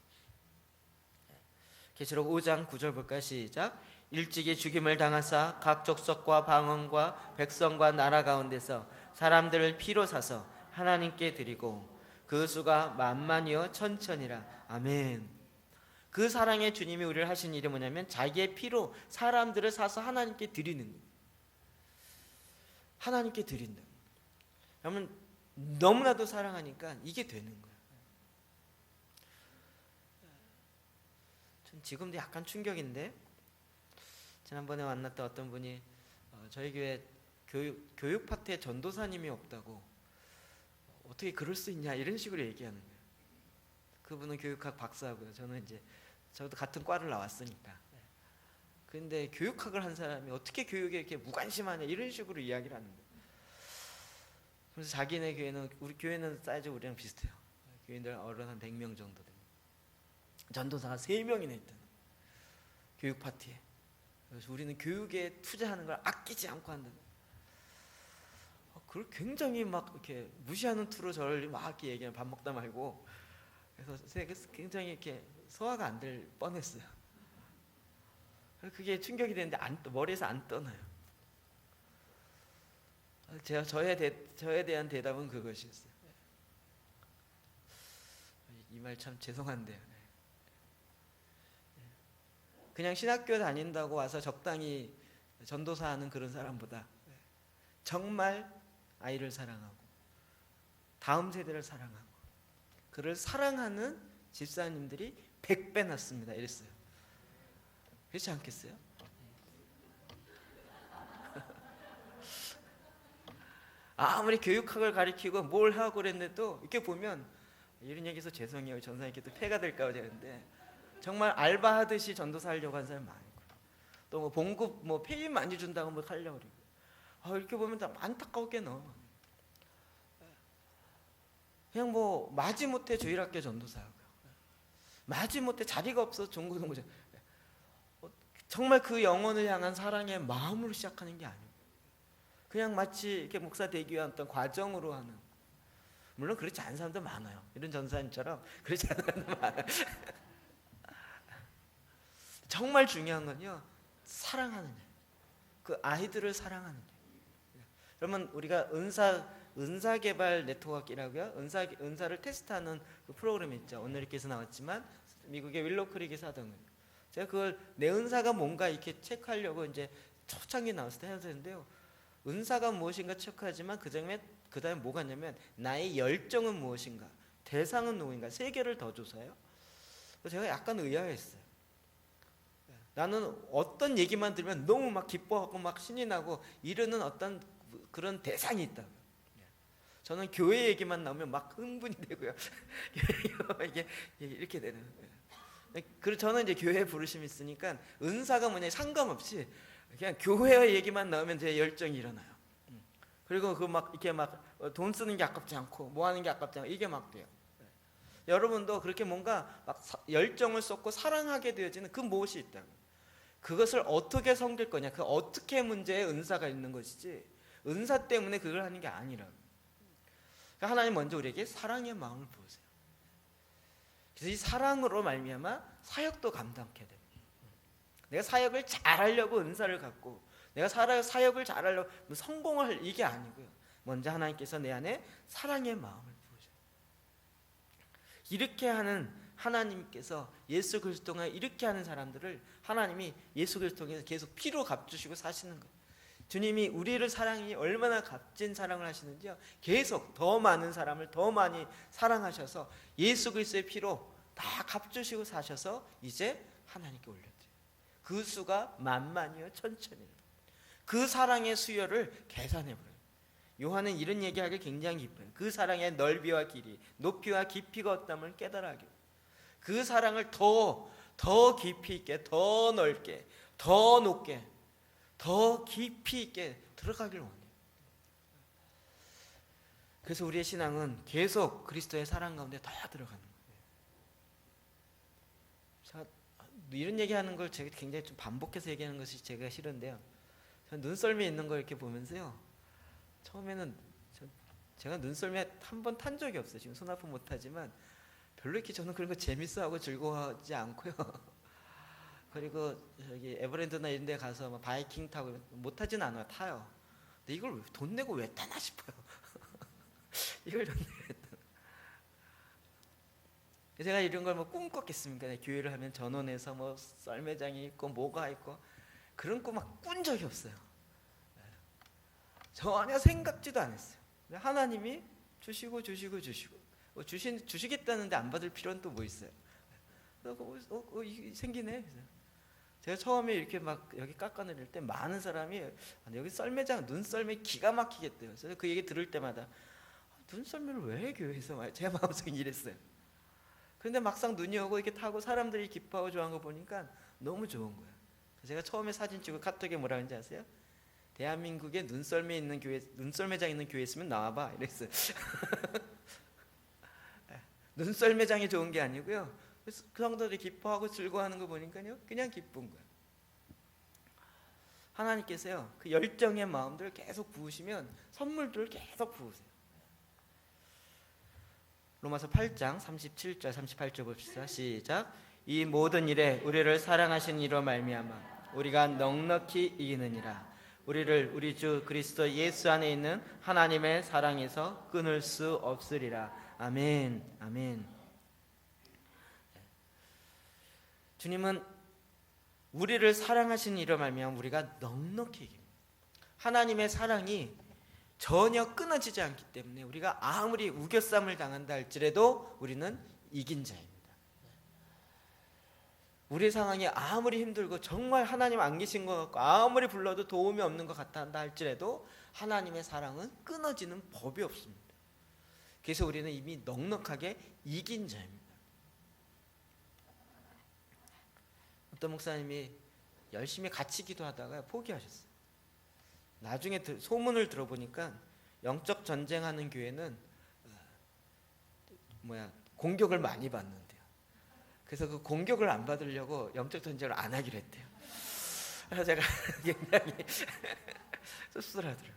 계시록 5장 9절 볼까요? 시작. 일찍이 죽임을 당하사 각 족속과 방언과 백성과 나라 가운데서 사람들을 피로 사서 하나님께 드리고 그 수가 만만이요 천천이라. 아멘. 그 사랑의 주님이 우리를 하신 일이 뭐냐면 자기의 피로 사람들을 사서 하나님께 드리는 거예요. 하나님께 드린다. 그러면 너무나도 사랑하니까 이게 되는 거예요. 전 지금도 약간 충격인데, 지난번에 만났던 어떤 분이 저희 교회 교육 파트에 전도사님이 없다고, 어떻게 그럴 수 있냐 이런 식으로 얘기하는 거예요. 그분은 교육학 박사고요. 저도 같은 과를 나왔으니까. 그런데 교육학을 한 사람이 어떻게 교육에 이렇게 무관심하냐 이런 식으로 이야기를 하는 거예요. 그래서 자기네 교회는, 우리 교회는 사이즈 우리랑 비슷해요. 교인들 어른 한 100명 정도 됩니다. 전도사가 3명이나 있다는 교육 파티에. 그래서 우리는 교육에 투자하는 걸 아끼지 않고 한다는. 그걸 굉장히 막 이렇게 무시하는 투로 저를 막 이렇게 얘기하면 밥 먹다 말고, 그래서 굉장히 이렇게 소화가 안 될 뻔했어요. 그게 충격이 되는데 머리에서 안 떠나요. 저에 대한 대답은 그것이었어요. 이 말 참 죄송한데요. 그냥 신학교 다닌다고 와서 적당히 전도사 하는 그런 사람보다 정말 아이를 사랑하고 다음 세대를 사랑하고 그를 사랑하는 집사님들이 100배 낫습니다. 이랬어요. 그렇지 않겠어요? 아무리 교육학을 가르치고 뭘 하고 그랬는데도 이렇게 보면, 이런 얘기해서 죄송해요. 전사님께 또 폐가 될까 봐 되는데, 정말 알바하듯이 전도사 하려고 하는 사람 많고, 또 뭐 봉급 뭐 페이 많이 준다고 뭐 하려고 그러고, 이렇게 보면 다 안타까웠게 넣어. 그냥 뭐 마지못해 주일학교 전도사하고, 마지못해 자리가 없어서 중고등부, 정말 그 영혼을 향한 사랑의 마음으로 시작하는 게 아니고 그냥 마치 이렇게 목사 되기 위한 어떤 과정으로 하는. 물론 그렇지 않은 사람도 많아요. 이런 전사님처럼 그렇지 않은 사람도 많아요. 정말 중요한 건요, 사랑하는 일. 그 아이들을 사랑하는 일. 그러면 우리가 은사 개발 네트워크라고요. 은사를 테스트하는 그 프로그램이 있죠. 오늘 이렇게 해서 나왔지만 미국의 윌로크릭에서 하던 거예요. 제가 그걸 내 은사가 뭔가 이렇게 체크하려고 이제 초창기에 나왔을 때 해야 되는데요. 은사가 무엇인가 체크하지만 그다음에 뭐가 있냐면 나의 열정은 무엇인가, 대상은 누구인가, 3개를 더 조사해요. 제가 약간 의아했어요. 나는 어떤 얘기만 들으면 너무 막 기뻐하고 막 신이 나고 이러는 어떤 그런 대상이 있다고. 저는 교회 얘기만 나오면 막 흥분이 되고요. 이게 이렇게 되는 거예요. 그리고 저는 이제 교회 부르심이 있으니까 은사가 뭐냐 상관없이 그냥 교회 얘기만 나오면 제 열정이 일어나요. 그리고 그 막 이렇게 막 돈 쓰는 게 아깝지 않고 뭐 하는 게 아깝지 않고 이게 막 돼요. 여러분도 그렇게 뭔가 막 열정을 쏟고 사랑하게 되어지는 그 무엇이 있다고. 그것을 어떻게 섬길 거냐, 그 어떻게 문제에 은사가 있는 것이지, 은사 때문에 그걸 하는 게 아니라. 그러니까 하나님 먼저 우리에게 사랑의 마음을 부으세요. 그래서 이 사랑으로 말미암아 사역도 감당해야 돼요. 내가 사역을 잘하려고 은사를 갖고 내가 사역을 잘하려고 성공을 이게 아니고요. 먼저 하나님께서 내 안에 사랑의 마음을 부으셔요. 이렇게 하는 하나님께서 예수 그리스도 통해 이렇게 하는 사람들을 하나님이 예수 그리스도 통해서 계속 피로 갚주시고 사시는 거예요. 주님이 우리를 사랑이 얼마나 값진 사랑을 하시는지요. 계속 더 많은 사람을 더 많이 사랑하셔서 예수 그리스도의 피로 다 갚주시고 사셔서 이제 하나님께 올려드려요. 그 수가 만만이요 천천이요. 그 사랑의 수요를 계산해버려요. 요한은 이런 얘기하기 굉장히 기뻐요. 그 사랑의 넓이와 길이, 높이와 깊이가 없다을 깨달아요. 그 사랑을 더 깊이 있게, 더 넓게, 더 높게, 더 깊이 있게 들어가길 원해요. 그래서 우리의 신앙은 계속 그리스도의 사랑 가운데 더 들어가는 거예요. 제가 이런 얘기하는 걸 제가 굉장히 좀 반복해서 얘기하는 것이 제가 싫은데요. 저는 눈썰미 있는 걸 이렇게 보면서요. 처음에는 제가 눈썰미에 한 번 탄 적이 없어요. 지금 손 아프 못하지만 별로 이렇게 저는 그런 거 재밌어하고 즐거워하지 않고요. 그리고 여기 에버랜드나 이런 데 가서 막 바이킹 타고 못하진 않아요. 타요. 근데 이걸 돈 내고 왜 타나 싶어요. 이걸 돈 내고 왜 타나. 제가 이런 걸 뭐 꿈꿨겠습니까? 교회를 하면 전원에서 뭐 썰매장이 있고 뭐가 있고 그런 꿈 막 꾼 적이 없어요. 전혀 생각지도 않았어요. 하나님이 주시고 주시겠다는데 안 받을 필요는 또 뭐 있어요? 생기네. 제가 처음에 이렇게 막 여기 깎아내릴 때 많은 사람이 여기 썰매장 눈썰매 기가 막히겠대요. 그래서 그 얘기 들을 때마다 눈썰매를 왜 해, 교회에서? 제 마음속에 이랬어요. 그런데 막상 눈이 오고 이렇게 타고 사람들이 기뻐하고 좋아하는 거 보니까 너무 좋은 거예요. 제가 처음에 사진 찍고 카톡에 뭐라 그런지 아세요? 대한민국에 눈썰매장 있는 교회 있으면 나와봐 이랬어요. 눈썰매장이 좋은 게 아니고요. 그 성도들이 기뻐하고 즐거워하는 거 보니까요, 그냥 기쁜 거예요. 하나님께서요, 그 열정의 마음들을 계속 부으시면 선물들을 계속 부으세요. 로마서 8장 37절 38절 봅시다. 시작. 이 모든 일에 우리를 사랑하신 이로 말미암아 우리가 넉넉히 이기느니라. 우리를 우리 주 그리스도 예수 안에 있는 하나님의 사랑에서 끊을 수 없으리라. 아멘. 아멘. 주님은 우리를 사랑하신 이로 말미암아 우리가 넉넉히 이깁니다. 하나님의 사랑이 전혀 끊어지지 않기 때문에 우리가 아무리 우겨쌈을 당한다 할지라도 우리는 이긴 자입니다. 우리 상황이 아무리 힘들고 정말 하나님 안 계신 것 같고 아무리 불러도 도움이 없는 것 같다 한다 할지라도 하나님의 사랑은 끊어지는 법이 없습니다. 그래서 우리는 이미 넉넉하게 이긴 자입니다. 어떤 목사님이 열심히 같이 기도하다가 포기하셨어요. 나중에 소문을 들어보니까 영적 전쟁하는 교회는 공격을 많이 받는데요. 그래서 그 공격을 안 받으려고 영적 전쟁을 안 하기로 했대요. 그래서 제가 굉장히 씁쓸하더라고요.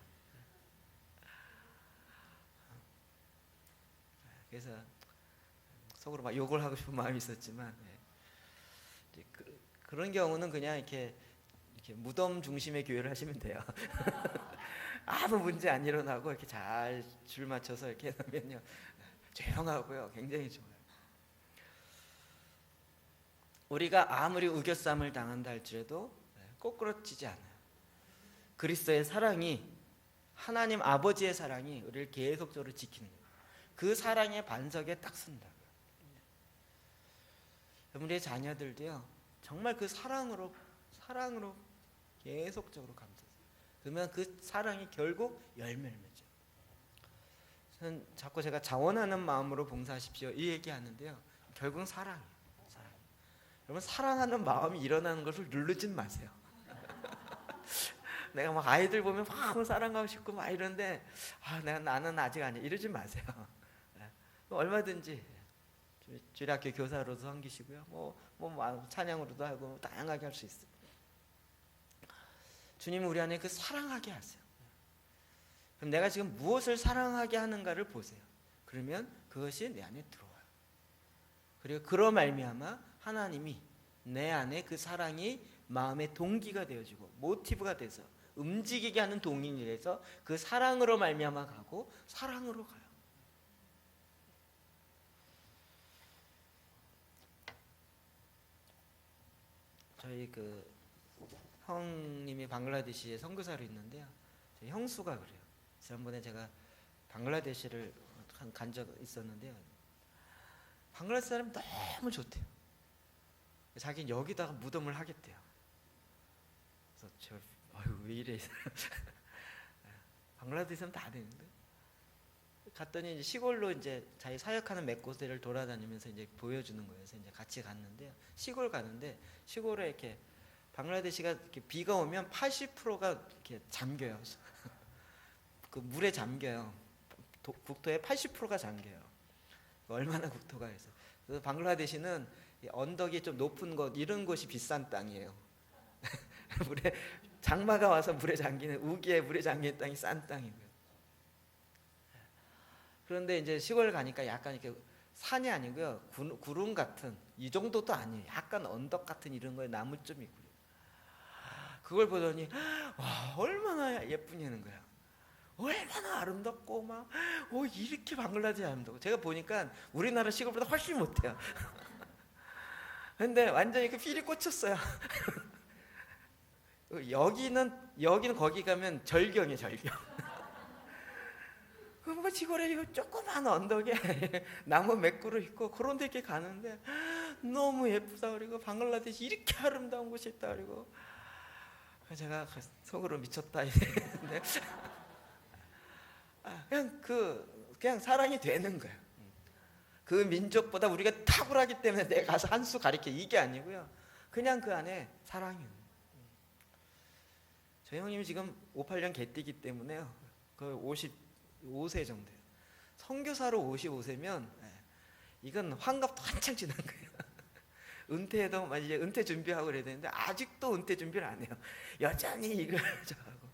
그래서 속으로 막 욕을 하고 싶은 마음이 있었지만 그런 경우는 그냥 이렇게 무덤 중심의 교회를 하시면 돼요. 아무 문제 안 일어나고 이렇게 잘 줄 맞춰서 이렇게 하면요 조용하고요 굉장히 좋아요. 우리가 아무리 우겨쌈을 당한다 할지라도 꼬꾸라지지 않아요. 그리스도의 사랑이 하나님 아버지의 사랑이 우리를 계속적으로 지키는 거예요. 그 사랑의 반석에 딱 쓴다고요. 우리의 자녀들도요 정말 그 사랑으로 계속적으로 감싸세요. 그러면 그 사랑이 결국 열매를 맺죠. 저는 자꾸 제가 자원하는 마음으로 봉사하십시오 이 얘기하는데요. 결국은 사랑이에요. 사랑. 여러분 사랑하는 마음이 일어나는 것을 누르진 마세요. 내가 막 아이들 보면 막 사랑하고 싶고 막 이런데 나는 아직 아니야 이러지 마세요. 얼마든지 주일학교 교사로도 섬기시고요. 뭐 찬양으로도 하고 다양하게 할 수 있어요. 주님은 우리 안에 그 사랑하게 하세요. 그럼 내가 지금 무엇을 사랑하게 하는가를 보세요. 그러면 그것이 내 안에 들어와요. 그리고 그로 말미암아 하나님이 내 안에 그 사랑이 마음의 동기가 되어지고 모티브가 돼서 움직이게 하는 동인이 돼서 그 사랑으로 말미암아 가고 사랑으로 가요. 저희 그 형님이 방글라데시에 선교사로 있는데요. 저희 형수가 그래요. 지난번에 제가 방글라데시를 간 적 있었는데요. 방글라데시 사람이 너무 좋대요. 자기는 여기다가 무덤을 하겠대요. 그래서 제가 왜 이래? 방글라데시 사람 다 되는데 갔더니 이제 시골로 이제 자기 사역하는 몇 곳을 돌아다니면서 이제 보여주는 거예요. 그래서 이제 같이 갔는데요. 시골 가는데 시골에 이렇게 방글라데시가 이렇게 비가 오면 80%가 이렇게 잠겨요. 그 물에 잠겨요. 국토의 80%가 잠겨요. 얼마나 국토가 해서. 그래서 방글라데시는 언덕이 좀 높은 곳 이런 곳이 비싼 땅이에요. 물에 장마가 와서 물에 잠기는 우기에 물에 잠기는 땅이 싼 땅이고요. 그런데 이제 시골 가니까 약간 이렇게 산이 아니고요 구름 같은 이 정도도 아니에요. 약간 언덕 같은 이런 거에 나무 좀 있고요. 그걸 보더니 와 얼마나 예쁘냐는 거야. 얼마나 아름답고 막 이렇게 방글라데시 아름답고 제가 보니까 우리나라 시골보다 훨씬 못해요. 근데 완전히 그 필이 꽂혔어요. 여기는 거기 가면 절경이에요. 절경. 그 시골에 이거 조그만 언덕에 나무 몇 그루 있고 그런 데 이렇게 가는데 너무 예쁘다 그리고 방글라데시 이렇게 아름다운 곳이 있다 그리고 제가 속으로 미쳤다 이랬는데 그냥 사랑이 되는 거예요. 그 민족보다 우리가 탁월하기 때문에 내가 가서 한 수 가리켜 이게 아니고요. 그냥 그 안에 사랑이. 저희 형님이 지금 58년 개띠기 때문에요. 그 55세 정도예요. 선교사로 55세면 이건 환갑도 한창 지난 거예요. 은퇴해도 이제 은퇴 준비하고 그래야 되는데 아직도 은퇴 준비를 안 해요. 여전히 이걸 저하고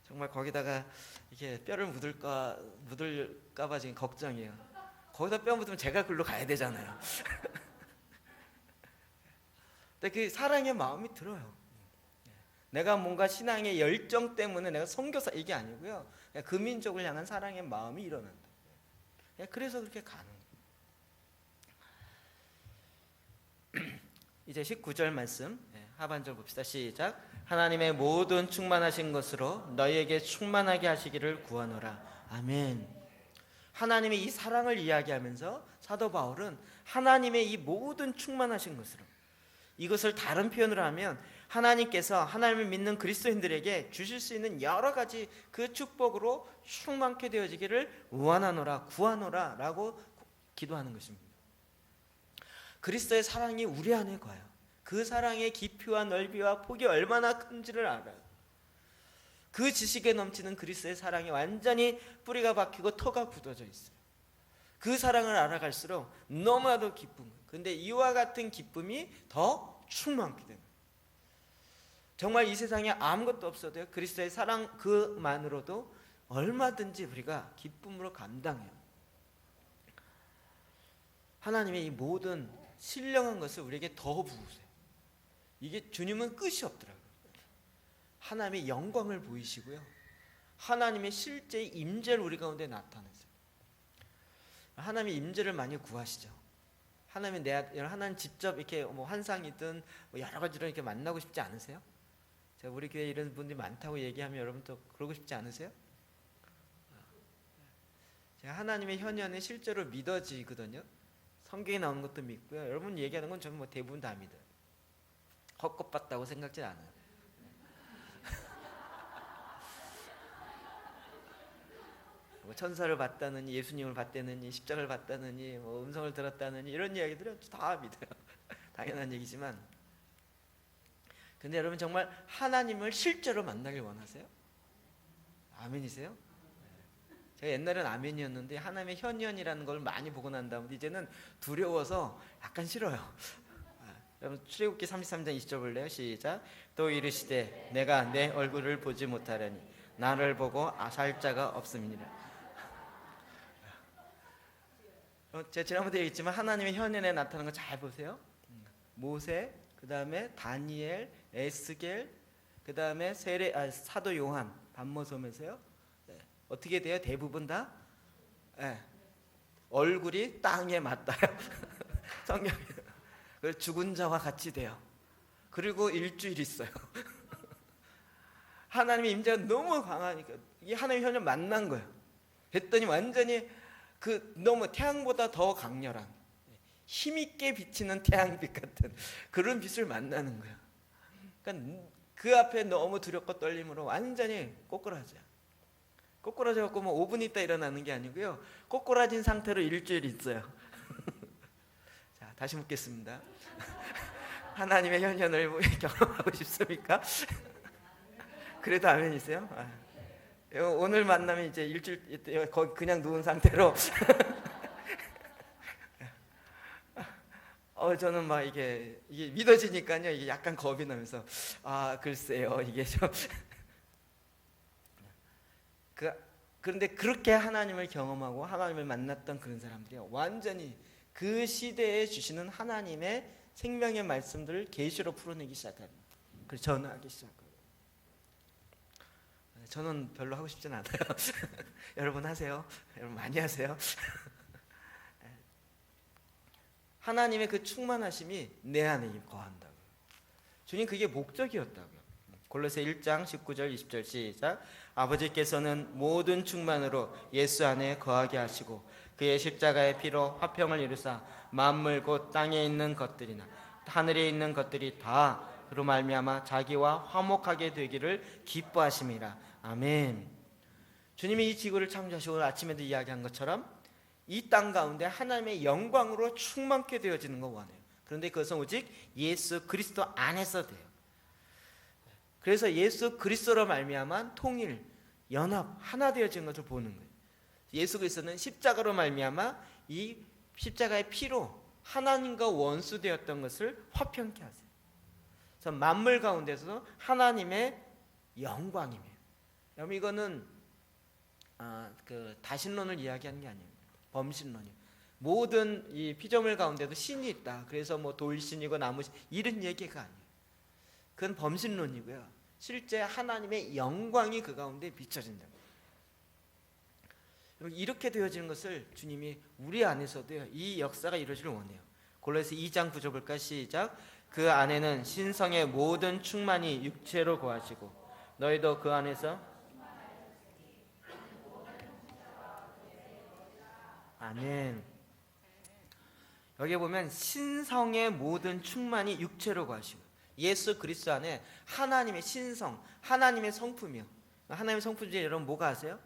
정말 거기다가 이렇게 뼈를 묻을까봐 지금 걱정이에요. 거기다 뼈 묻으면 제가 글로 가야 되잖아요. 근데 그 사랑의 마음이 들어요. 내가 뭔가 신앙의 열정 때문에 내가 선교사 이게 아니고요. 그냥 그 민족을 향한 사랑의 마음이 일어난다. 그래서 그렇게 가는 거예요. 이제 19절 말씀 하반절 봅시다. 시작. 하나님의 모든 충만하신 것으로 너희에게 충만하게 하시기를 구하노라. 아멘. 하나님의 이 사랑을 이야기하면서 사도 바울은 하나님의 이 모든 충만하신 것으로 이것을 다른 표현으로 하면 하나님께서 하나님을 믿는 그리스도인들에게 주실 수 있는 여러 가지 그 축복으로 충만케 되어지기를 원하노라 구하노라 라고 기도하는 것입니다. 그리스도의 사랑이 우리 안에 가요. 그 사랑의 깊이와 넓이와 폭이 얼마나 큰지를 알아요. 그 지식에 넘치는 그리스도의 사랑이 완전히 뿌리가 박히고 터가 굳어져 있어요. 그 사랑을 알아갈수록 너무나도 기쁨. 근데 이와 같은 기쁨이 더 충만하게 됩니다. 정말 이 세상에 아무것도 없어도요 그리스도의 사랑 그만으로도 얼마든지 우리가 기쁨으로 감당해요. 하나님의 이 모든 신령한 것을 우리에게 더 부으세요. 이게 주님은 끝이 없더라고요. 하나님의 영광을 보이시고요 하나님의 실제의 임재를 우리 가운데 나타내세요. 하나님의 임재를 많이 구하시죠. 하나님 직접 이렇게 뭐 환상이든 뭐 여러 가지로 이렇게 만나고 싶지 않으세요? 제가 우리 교회에 이런 분들이 많다고 얘기하면 여러분 또 그러고 싶지 않으세요? 제가 하나님의 현현에 실제로 믿어지거든요. 성경에 나오는 것도 믿고요. 여러분 얘기하는 건 저는 뭐 대부분 다 믿어요. 헛것 봤다고 생각지 않아요. 뭐 천사를 봤다느니 예수님을 봤다느니 십자가를 봤다느니 뭐 음성을 들었다느니 이런 이야기들은 다 믿어요. 당연한 얘기지만 근데 여러분 정말 하나님을 실제로 만나길 원하세요? 아멘이세요? 제가 옛날엔 아멘이었는데 하나님의 현현이라는 걸 많이 보고 난 다음에 이제는 두려워서 약간 싫어요. 여러분 출애굽기 33장 20절 볼래요? 시작. 또 이르시되 내가 내 얼굴을 보지 못하려니 나를 보고 살 자가 없음이니라. 제가 지난번에 얘기했지만 하나님의 현현에 나타나는 거 잘 보세요. 모세, 그 다음에 다니엘, 에스겔, 그 다음에 사도 요한 반모섬에서요. 어떻게 돼요? 대부분 다 얼굴이 땅에 맞닿아요. 성경에. 그래서 죽은 자와 같이 돼요. 그리고 일주일 있어요. 하나님의 임재가 너무 강하니까 이 하나님의 현현 만난 거예요. 그랬더니 완전히 너무 태양보다 더 강렬한 힘있게 비치는 태양빛 같은 그런 빛을 만나는 거예요. 그러니까 그 앞에 너무 두렵고 떨림으로 완전히 꼬꾸라져. 꼬꾸라져갖고 뭐 5분 있다 일어나는 게 아니고요. 꼬꾸라진 상태로 일주일 있어요. 자, 다시 묻겠습니다. 하나님의 현현을 경험하고 싶습니까? 그래도 아멘이세요? 오늘 만나면 이제 일주일 거기 그냥 누운 상태로 저는 막 이게 믿어지니까요. 이게 약간 겁이 나면서 글쎄요 이게 좀 그런데 그렇게 하나님을 경험하고 하나님을 만났던 그런 사람들이 완전히 그 시대에 주시는 하나님의 생명의 말씀들을 계시로 풀어내기 시작합니다. 그래서 전하기 시작합니다. 저는 별로 하고 싶진 않아요. 여러분 하세요. 여러분 많이 하세요. 하나님의 그 충만하심이 내 안에 거한다고요. 주님 그게 목적이었다고요. 골로새 1장 19절 20절 시작. 아버지께서는 모든 충만으로 예수 안에 거하게 하시고 그의 십자가의 피로 화평을 이루사 만물 곧 땅에 있는 것들이나 하늘에 있는 것들이 다 그로 말미암아 자기와 화목하게 되기를 기뻐하심이라. 아멘. 주님이 이 지구를 창조하시고 오늘 아침에도 이야기한 것처럼 이 땅 가운데 하나님의 영광으로 충만케 되어지는 거 원해요. 그런데 그것은 오직 예수 그리스도 안에서 돼요. 그래서 예수 그리스도로 말미암아 통일, 연합, 하나 되어지는 것을 보는 거예요. 예수 그리스도는 십자가로 말미암아 이 십자가의 피로 하나님과 원수 되었던 것을 화평케 하세요. 그래서 만물 가운데서도 하나님의 영광이에요. 여러분 이거는 그 다신론을 이야기하는 게 아니에요. 범신론이에요. 모든 이 피조물 가운데도 신이 있다. 그래서 뭐 돌신이고 나무신 이런 얘기가 아니에요. 그건 범신론이고요. 실제 하나님의 영광이 그 가운데 비춰진다. 이렇게 되어지는 것을 주님이 우리 안에서도요. 이 역사가 이루어지길 원해요. 골로새 2장 9절 볼까 시작. 그 안에는 신성의 모든 충만이 육체로 거하시고 너희도 그 안에서 아멘. 여기 보면 신성의 모든 충만이 육체로 거하시고 예수 그리스도 안에 하나님의 신성, 하나님의 성품이요. 하나님의 성품 중에 여러분 뭐가 아세요?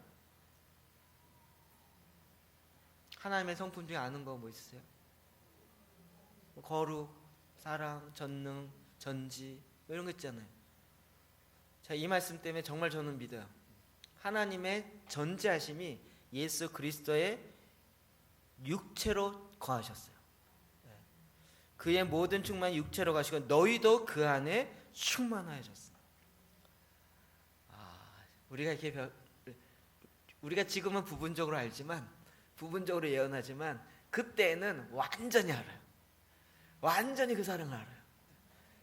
하나님의 성품 중에 아는 거 뭐 있으세요? 거룩, 사랑, 전능, 전지 이런 거 있잖아요. 자, 이 말씀 때문에 정말 저는 믿어요. 하나님의 전지하심이 예수 그리스도의 육체로 거하셨어요. 그의 모든 충만이 육체로 가시고 너희도 그 안에 충만하여졌어. 우리가 지금은 부분적으로 알지만 부분적으로 예언하지만 그때는 완전히 알아요. 완전히 그 사랑을 알아요.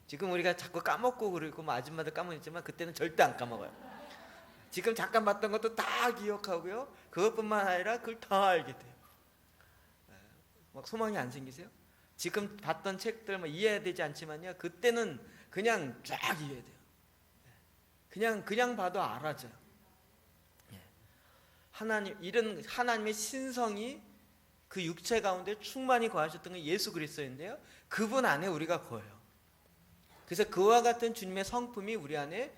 지금 우리가 자꾸 까먹고 그러고 뭐 아줌마들 까먹었지만 그때는 절대 안 까먹어요. 지금 잠깐 봤던 것도 다 기억하고요. 그것뿐만 아니라 그걸 다 알게 돼요. 막 소망이 안 생기세요? 지금 봤던 책들 뭐 이해되지 않지만요. 그때는 그냥 쫙 이해돼요. 그냥 봐도 알아져요. 이런 하나님의 신성이 그 육체 가운데 충만히 거하셨던 게 예수 그리스도인데요. 그분 안에 우리가 거해요. 그래서 그와 같은 주님의 성품이 우리 안에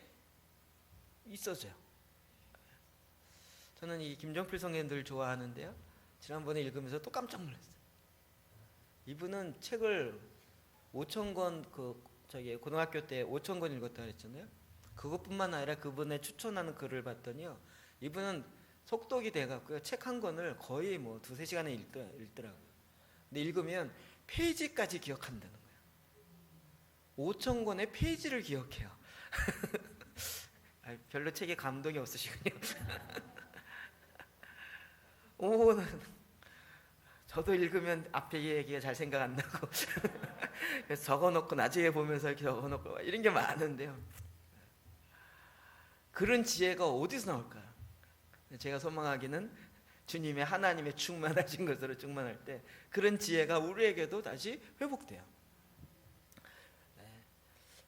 있어져요. 저는 이 김종필 성경 늘 좋아하는데요. 지난번에 읽으면서 또 깜짝 놀랐어요. 이분은 책을 5,000권 고등학교 때 5,000권 읽었다 그랬잖아요. 그것뿐만 아니라 그분의 추천하는 글을 봤더니요. 이분은 속독이 돼갖고요. 책 한 권을 거의 뭐 2-3시간에 읽더라고요. 근데 읽으면 페이지까지 기억한다는 거예요. 5,000권의 페이지를 기억해요. 별로 책에 감동이 없으시군요. 오, 저도 읽으면 앞에 얘기가 잘 생각 안 나고 그래서 적어놓고 나중에 보면서 이렇게 적어놓고 이런 게 많은데요. 그런 지혜가 어디서 나올까요? 제가 소망하기는 주님의 하나님의 충만하신 것으로 충만할 때 그런 지혜가 우리에게도 다시 회복돼요.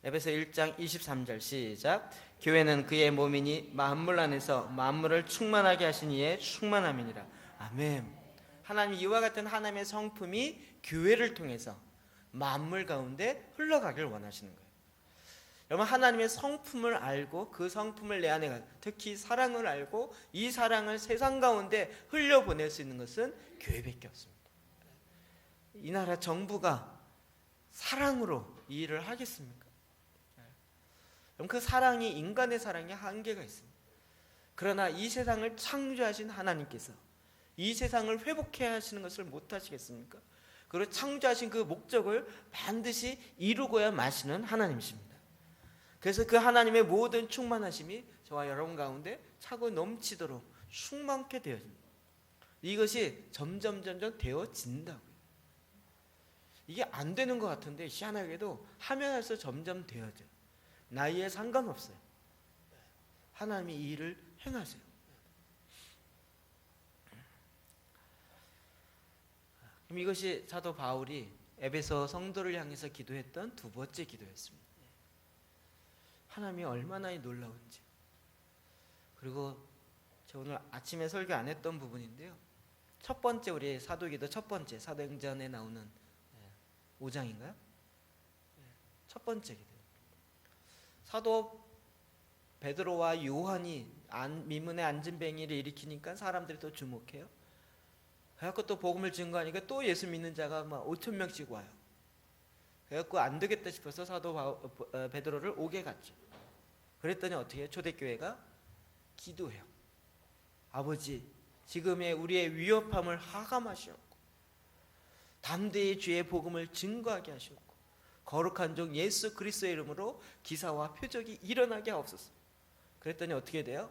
에베소 1장 23절 시작. 교회는 그의 몸이니 만물 안에서 만물을 충만하게 하신 이의 충만함이니라. 아멘. 하나님 이와 같은 하나님의 성품이 교회를 통해서 만물 가운데 흘러가길 원하시는 거예요. 여러분 하나님의 성품을 알고 그 성품을 내 안에 특히 사랑을 알고 이 사랑을 세상 가운데 흘려보낼 수 있는 것은 교회밖에 없습니다. 이 나라 정부가 사랑으로 이 일을 하겠습니까? 그럼 그 사랑이 인간의 사랑에 한계가 있습니다. 그러나 이 세상을 창조하신 하나님께서 이 세상을 회복해야 하시는 것을 못하시겠습니까? 그리고 창조하신 그 목적을 반드시 이루고야 마시는 하나님이십니다. 그래서 그 하나님의 모든 충만하심이 저와 여러분 가운데 차고 넘치도록 충만케 되어집니다. 이것이 점점 되어진다고요. 이게 안 되는 것 같은데 희한하게도 하면 할수록 점점 되어져요. 나이에 상관없어요. 하나님이 이 일을 행하세요. 그럼 이것이 사도 바울이 에베소 성도를 향해서 기도했던 두 번째 기도였습니다. 하나님이 얼마나 놀라운지. 그리고 제가 오늘 아침에 설교 안 했던 부분인데요. 첫 번째 우리 사도기도 첫 번째 사도행전에 나오는 5장인가요? 첫 번째 기도. 사도 베드로와 요한이 민문의 안진뱅이를 일으키니까 사람들이 또 주목해요. 그래갖고 또 복음을 증거하니까 또 예수 믿는 자가 막 5천 명씩 와요. 그래갖고 안 되겠다 싶어서 사도 베드로를 옥에 갔죠. 그랬더니 어떻게 해요? 초대교회가 기도해요. 아버지, 지금의 우리의 위협함을 하감하시옵고 담대히 주의 복음을 증거하게 하시옵고 거룩한 종 예수 그리스도의 이름으로 기사와 표적이 일어나게 하옵소서. 그랬더니 어떻게 돼요?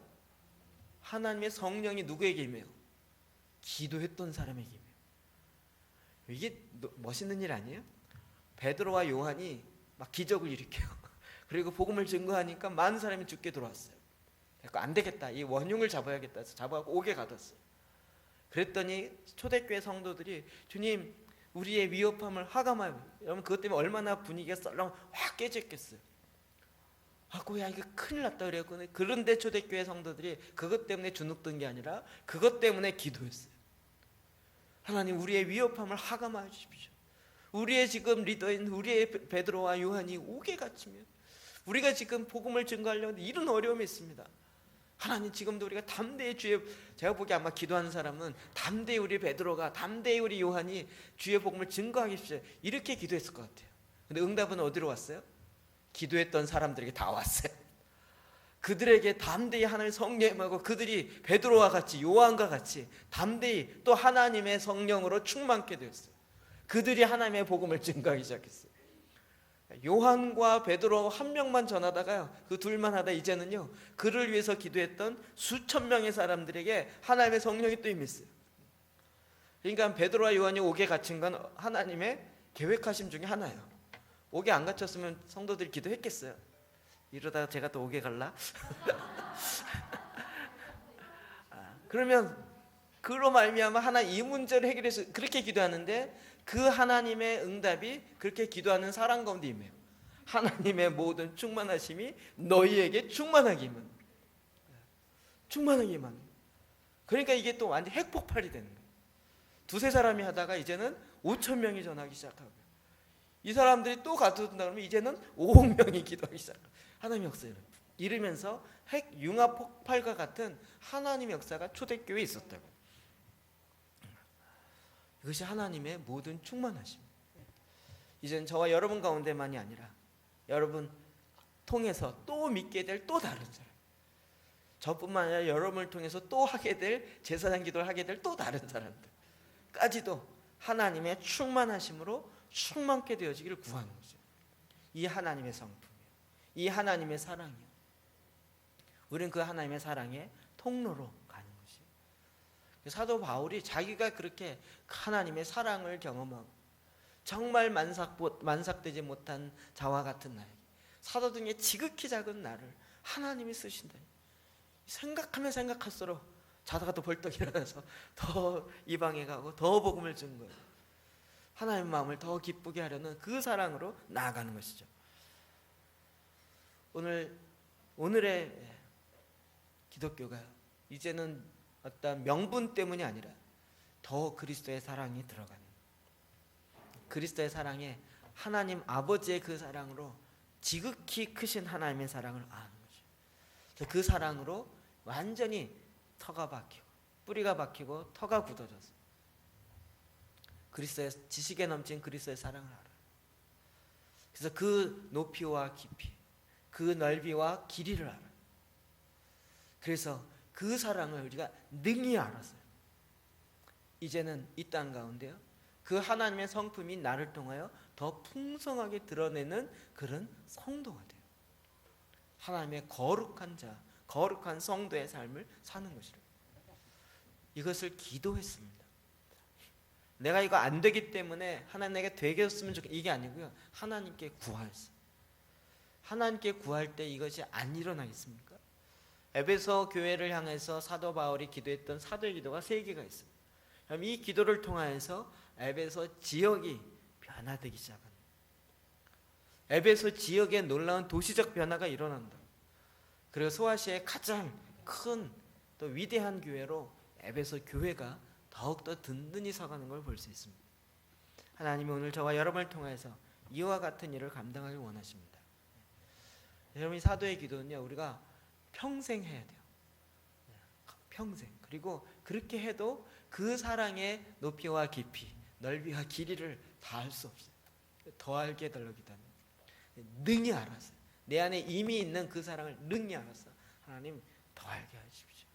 하나님의 성령이 누구에게 임해요? 기도했던 사람에게 임해요. 이게 멋있는 일 아니에요? 베드로와 요한이 막 기적을 일으켜요. 그리고 복음을 증거하니까 많은 사람이 죽게 들어왔어요. 그러니까 안 되겠다, 이 원흉을 잡아야겠다 해서 잡아갖고 옥에 가뒀어요. 그랬더니 초대교회 성도들이 주님 우리의 위협함을 하감하여. 여러분 그것 때문에 얼마나 분위기가 썰렁 확 깨졌겠어요. 야 이거 큰일 났다 그랬거든요. 그런데 초대교회 성도들이 그것 때문에 주눅든 게 아니라 그것 때문에 기도했어요. 하나님 우리의 위협함을 하감하여 주십시오. 우리의 지금 리더인 우리의 베드로와 요한이 옥에 갇히면 우리가 지금 복음을 증거하려는데 이런 어려움이 있습니다. 하나님 지금도 우리가 담대히 주의, 제가 보기에 아마 기도하는 사람은 담대히 우리 베드로가 담대히 우리 요한이 주의 복음을 증거하게 해주십시오 이렇게 기도했을 것 같아요. 근데 응답은 어디로 왔어요? 기도했던 사람들에게 다 왔어요. 그들에게 담대히 하나님의 성령하고 그들이 베드로와 같이 요한과 같이 담대히 또 하나님의 성령으로 충만케 되었어요. 그들이 하나님의 복음을 증거하기 시작했어요. 요한과 베드로 한 명만 전하다가요, 그 둘만 하다 이제는요 그를 위해서 기도했던 수천 명의 사람들에게 하나님의 성령이 또 임했어요. 그러니까 베드로와 요한이 옥에 갇힌 건 하나님의 계획하심 중에 하나예요. 옥에 안 갇혔으면 성도들이 기도했겠어요? 이러다가 제가 또 옥에 갈라? 그러면 그로 말미암아 하나 이 문제를 해결해서 그렇게 기도하는데 그 하나님의 응답이 그렇게 기도하는 사람 가운데 임해요. 하나님의 모든 충만하심이 너희에게 충만하게 임하는, 충만하게 임하는. 그러니까 이게 또 완전 핵폭발이 되는 거예요. 두세 사람이 하다가 이제는 5천 명이 전하기 시작하고요. 이 사람들이 또 가두다 그러면 이제는 5억 명이 기도하기 시작해요. 하나님의 역사를 이르면서 핵 융합 폭발과 같은 하나님의 역사가 초대교회에 있었다고. 이것이 하나님의 모든 충만하심. 이제는 저와 여러분 가운데만이 아니라 여러분 통해서 또 믿게 될 또 다른 사람, 저뿐만 아니라 여러분을 통해서 또 하게 될 제사장 기도를 하게 될 또 다른 사람들까지도 하나님의 충만하심으로 충만케 되어지기를 구하는 거죠. 이 하나님의 성품이요, 이 하나님의 사랑이요. 우리는 그 하나님의 사랑의 통로로 가는 것이에요. 사도 바울이 자기가 그렇게 하나님의 사랑을 경험하고 정말 만삭되지 못한 자와 같은 나에게, 사도 등의 지극히 작은 나를 하나님이 쓰신다. 생각하면 생각할수록 자다가 또 벌떡 일어나서 더 이방에 가고 더 복음을 준 거예요. 하나님의 마음을 더 기쁘게 하려는 그 사랑으로 나아가는 것이죠. 오늘의 기독교가 이제는 어떤 명분 때문이 아니라 더 그리스도의 사랑이 들어가는, 그리스도의 사랑에 하나님 아버지의 그 사랑으로 지극히 크신 하나님의 사랑을 아는 거죠. 그 사랑으로 완전히 터가 박히고 뿌리가 박히고 터가 굳어져서 그리스도의 지식에 넘친 그리스도의 사랑을 알아요. 그래서 그 높이와 깊이, 그 넓이와 길이를 알아요. 그래서 그 사랑을 우리가 능히 알았어요. 이제는 이 땅 가운데요, 그 하나님의 성품이 나를 통하여 더 풍성하게 드러내는 그런 성도가 돼요. 하나님의 거룩한 자, 거룩한 성도의 삶을 사는 것이라. 이것을 기도했습니다. 내가 이거 안 되기 때문에 하나님 내게 되게 했으면 좋겠다, 이게 아니고요, 하나님께 구하였어요. 하나님께 구할 때 이것이 안 일어나겠습니까? 에베소 교회를 향해서 사도 바울이 기도했던 사도의 기도가 3개가 있습니다. 그럼 이 기도를 통하여서 에베소 지역이 변화되기 시작합니다. 에베소 지역에 놀라운 도시적 변화가 일어난다. 그리고 소아시아의 가장 큰 또 위대한 교회로 에베소 교회가 더욱더 든든히 서가는 걸 볼 수 있습니다. 하나님이 오늘 저와 여러분을 통해서 이와 같은 일을 감당하길 원하십니다. 여러분, 이 사도의 기도는요, 우리가 평생 해야 돼요. 평생. 그리고 그렇게 해도 그 사랑의 높이와 깊이, 넓이와 길이를 다 알 수 없어요. 더 알게 해달라고 기도합니다. 능히 알았어요. 내 안에 이미 있는 그 사랑을 능히 알았어. 하나님 더 알게 하십시오.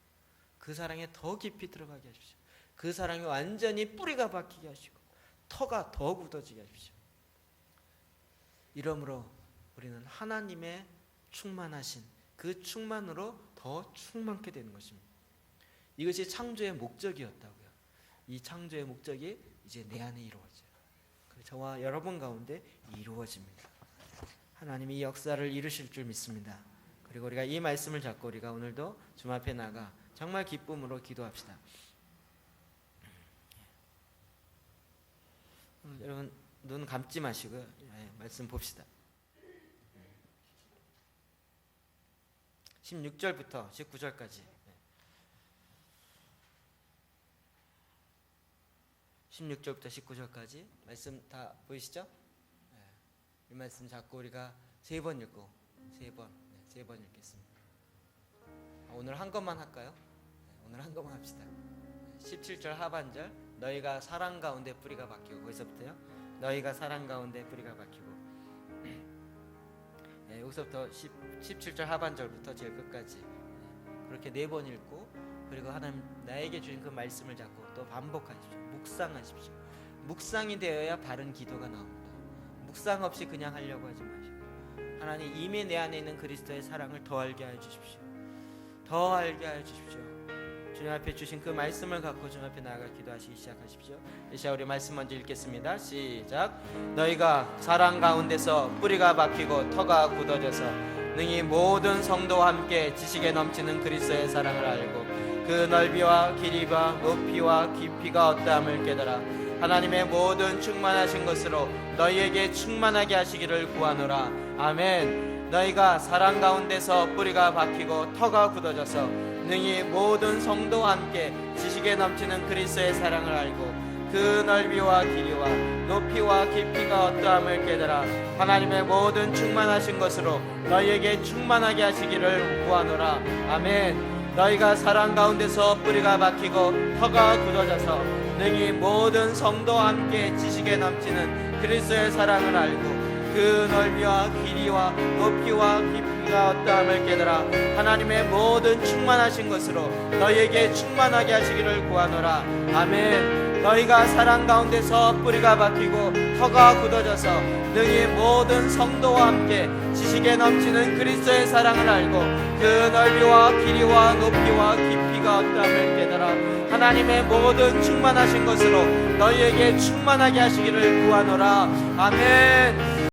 그 사랑에 더 깊이 들어가게 하십시오. 그 사랑이 완전히 뿌리가 박히게 하시고 터가 더 굳어지게 하십시오. 이러므로 우리는 하나님의 충만하신 그 충만으로 더 충만케 되는 것입니다. 이것이 창조의 목적이었다고요. 이 창조의 목적이 이제 내 안에 이루어져요. 저와 여러분 가운데 이루어집니다. 하나님이 이 역사를 이루실 줄 믿습니다. 그리고 우리가 이 말씀을 잡고 우리가 오늘도 주님 앞에 나가 정말 기쁨으로 기도합시다. 여러분 눈 감지 마시고요. 말씀 봅시다. 16절부터 19절까지. 16절부터 19절까지 말씀 다 보이시죠? 이 말씀 잡고 우리가 3번 읽고 3번 읽겠습니다. 오늘 한 것만 할까요? 오늘 한 것만 합시다. 17절 하반절, 너희가 사랑 가운데 뿌리가 박히고, 거기서부터요, 너희가 사랑 가운데 뿌리가 박히고, 여기서부터 17절 하반절부터 제일 끝까지 그렇게 4번 읽고, 그리고 하나님 나에게 주신 그 말씀을 잡고 또 반복하십시오. 묵상하십시오. 묵상이 되어야 바른 기도가 나옵니다. 묵상 없이 그냥 하려고 하지 마시고, 하나님 이미 내 안에 있는 그리스도의 사랑을 더 알게 하여 주십시오. 더 알게 하여 주십시오. 주님 앞에 주신 그 말씀을 갖고 주님 앞에 나아가 기도하시기 시작하십시오. 이 시간 우리 말씀 먼저 읽겠습니다. 시작. 너희가 사랑 가운데서 뿌리가 박히고 터가 굳어져서 능히 모든 성도와 함께 지식에 넘치는 그리스도의 사랑을 알고 그 넓이와 길이와 높이와 깊이가 어떠함을 깨달아 하나님의 모든 충만하신 것으로 너희에게 충만하게 하시기를 구하노라. 아멘. 너희가 사랑 가운데서 뿌리가 박히고 터가 굳어져서 능히 모든 성도와 함께 지식에 넘치는 그리스도의 사랑을 알고 그 넓이와 길이와 높이와 깊이가 어떠함을 깨달아 하나님의 모든 충만하신 것으로 너희에게 충만하게 하시기를 구하노라. 아멘. 너희가 사랑 가운데서 뿌리가 박히고 터가 굳어져서 능히 모든 성도와 함께 지식에 넘치는 그리스도의 사랑을 알고 그 넓이와 길이와 높이와 깊이가 어떠함을 깨달아 하나님의 모든 충만하신 것으로 너희에게 충만하게 하시기를 구하노라. 아멘. 너희가 사랑 가운데서 뿌리가 박히고 터가 굳어져서 능히 모든 성도와 함께 지식에 넘치는 그리스도의 사랑을 알고 그 넓이와 길이와 높이와 깊이가 어떠함을 깨달아 하나님의 모든 충만하신 것으로 너희에게 충만하게 하시기를 구하노라. 아멘.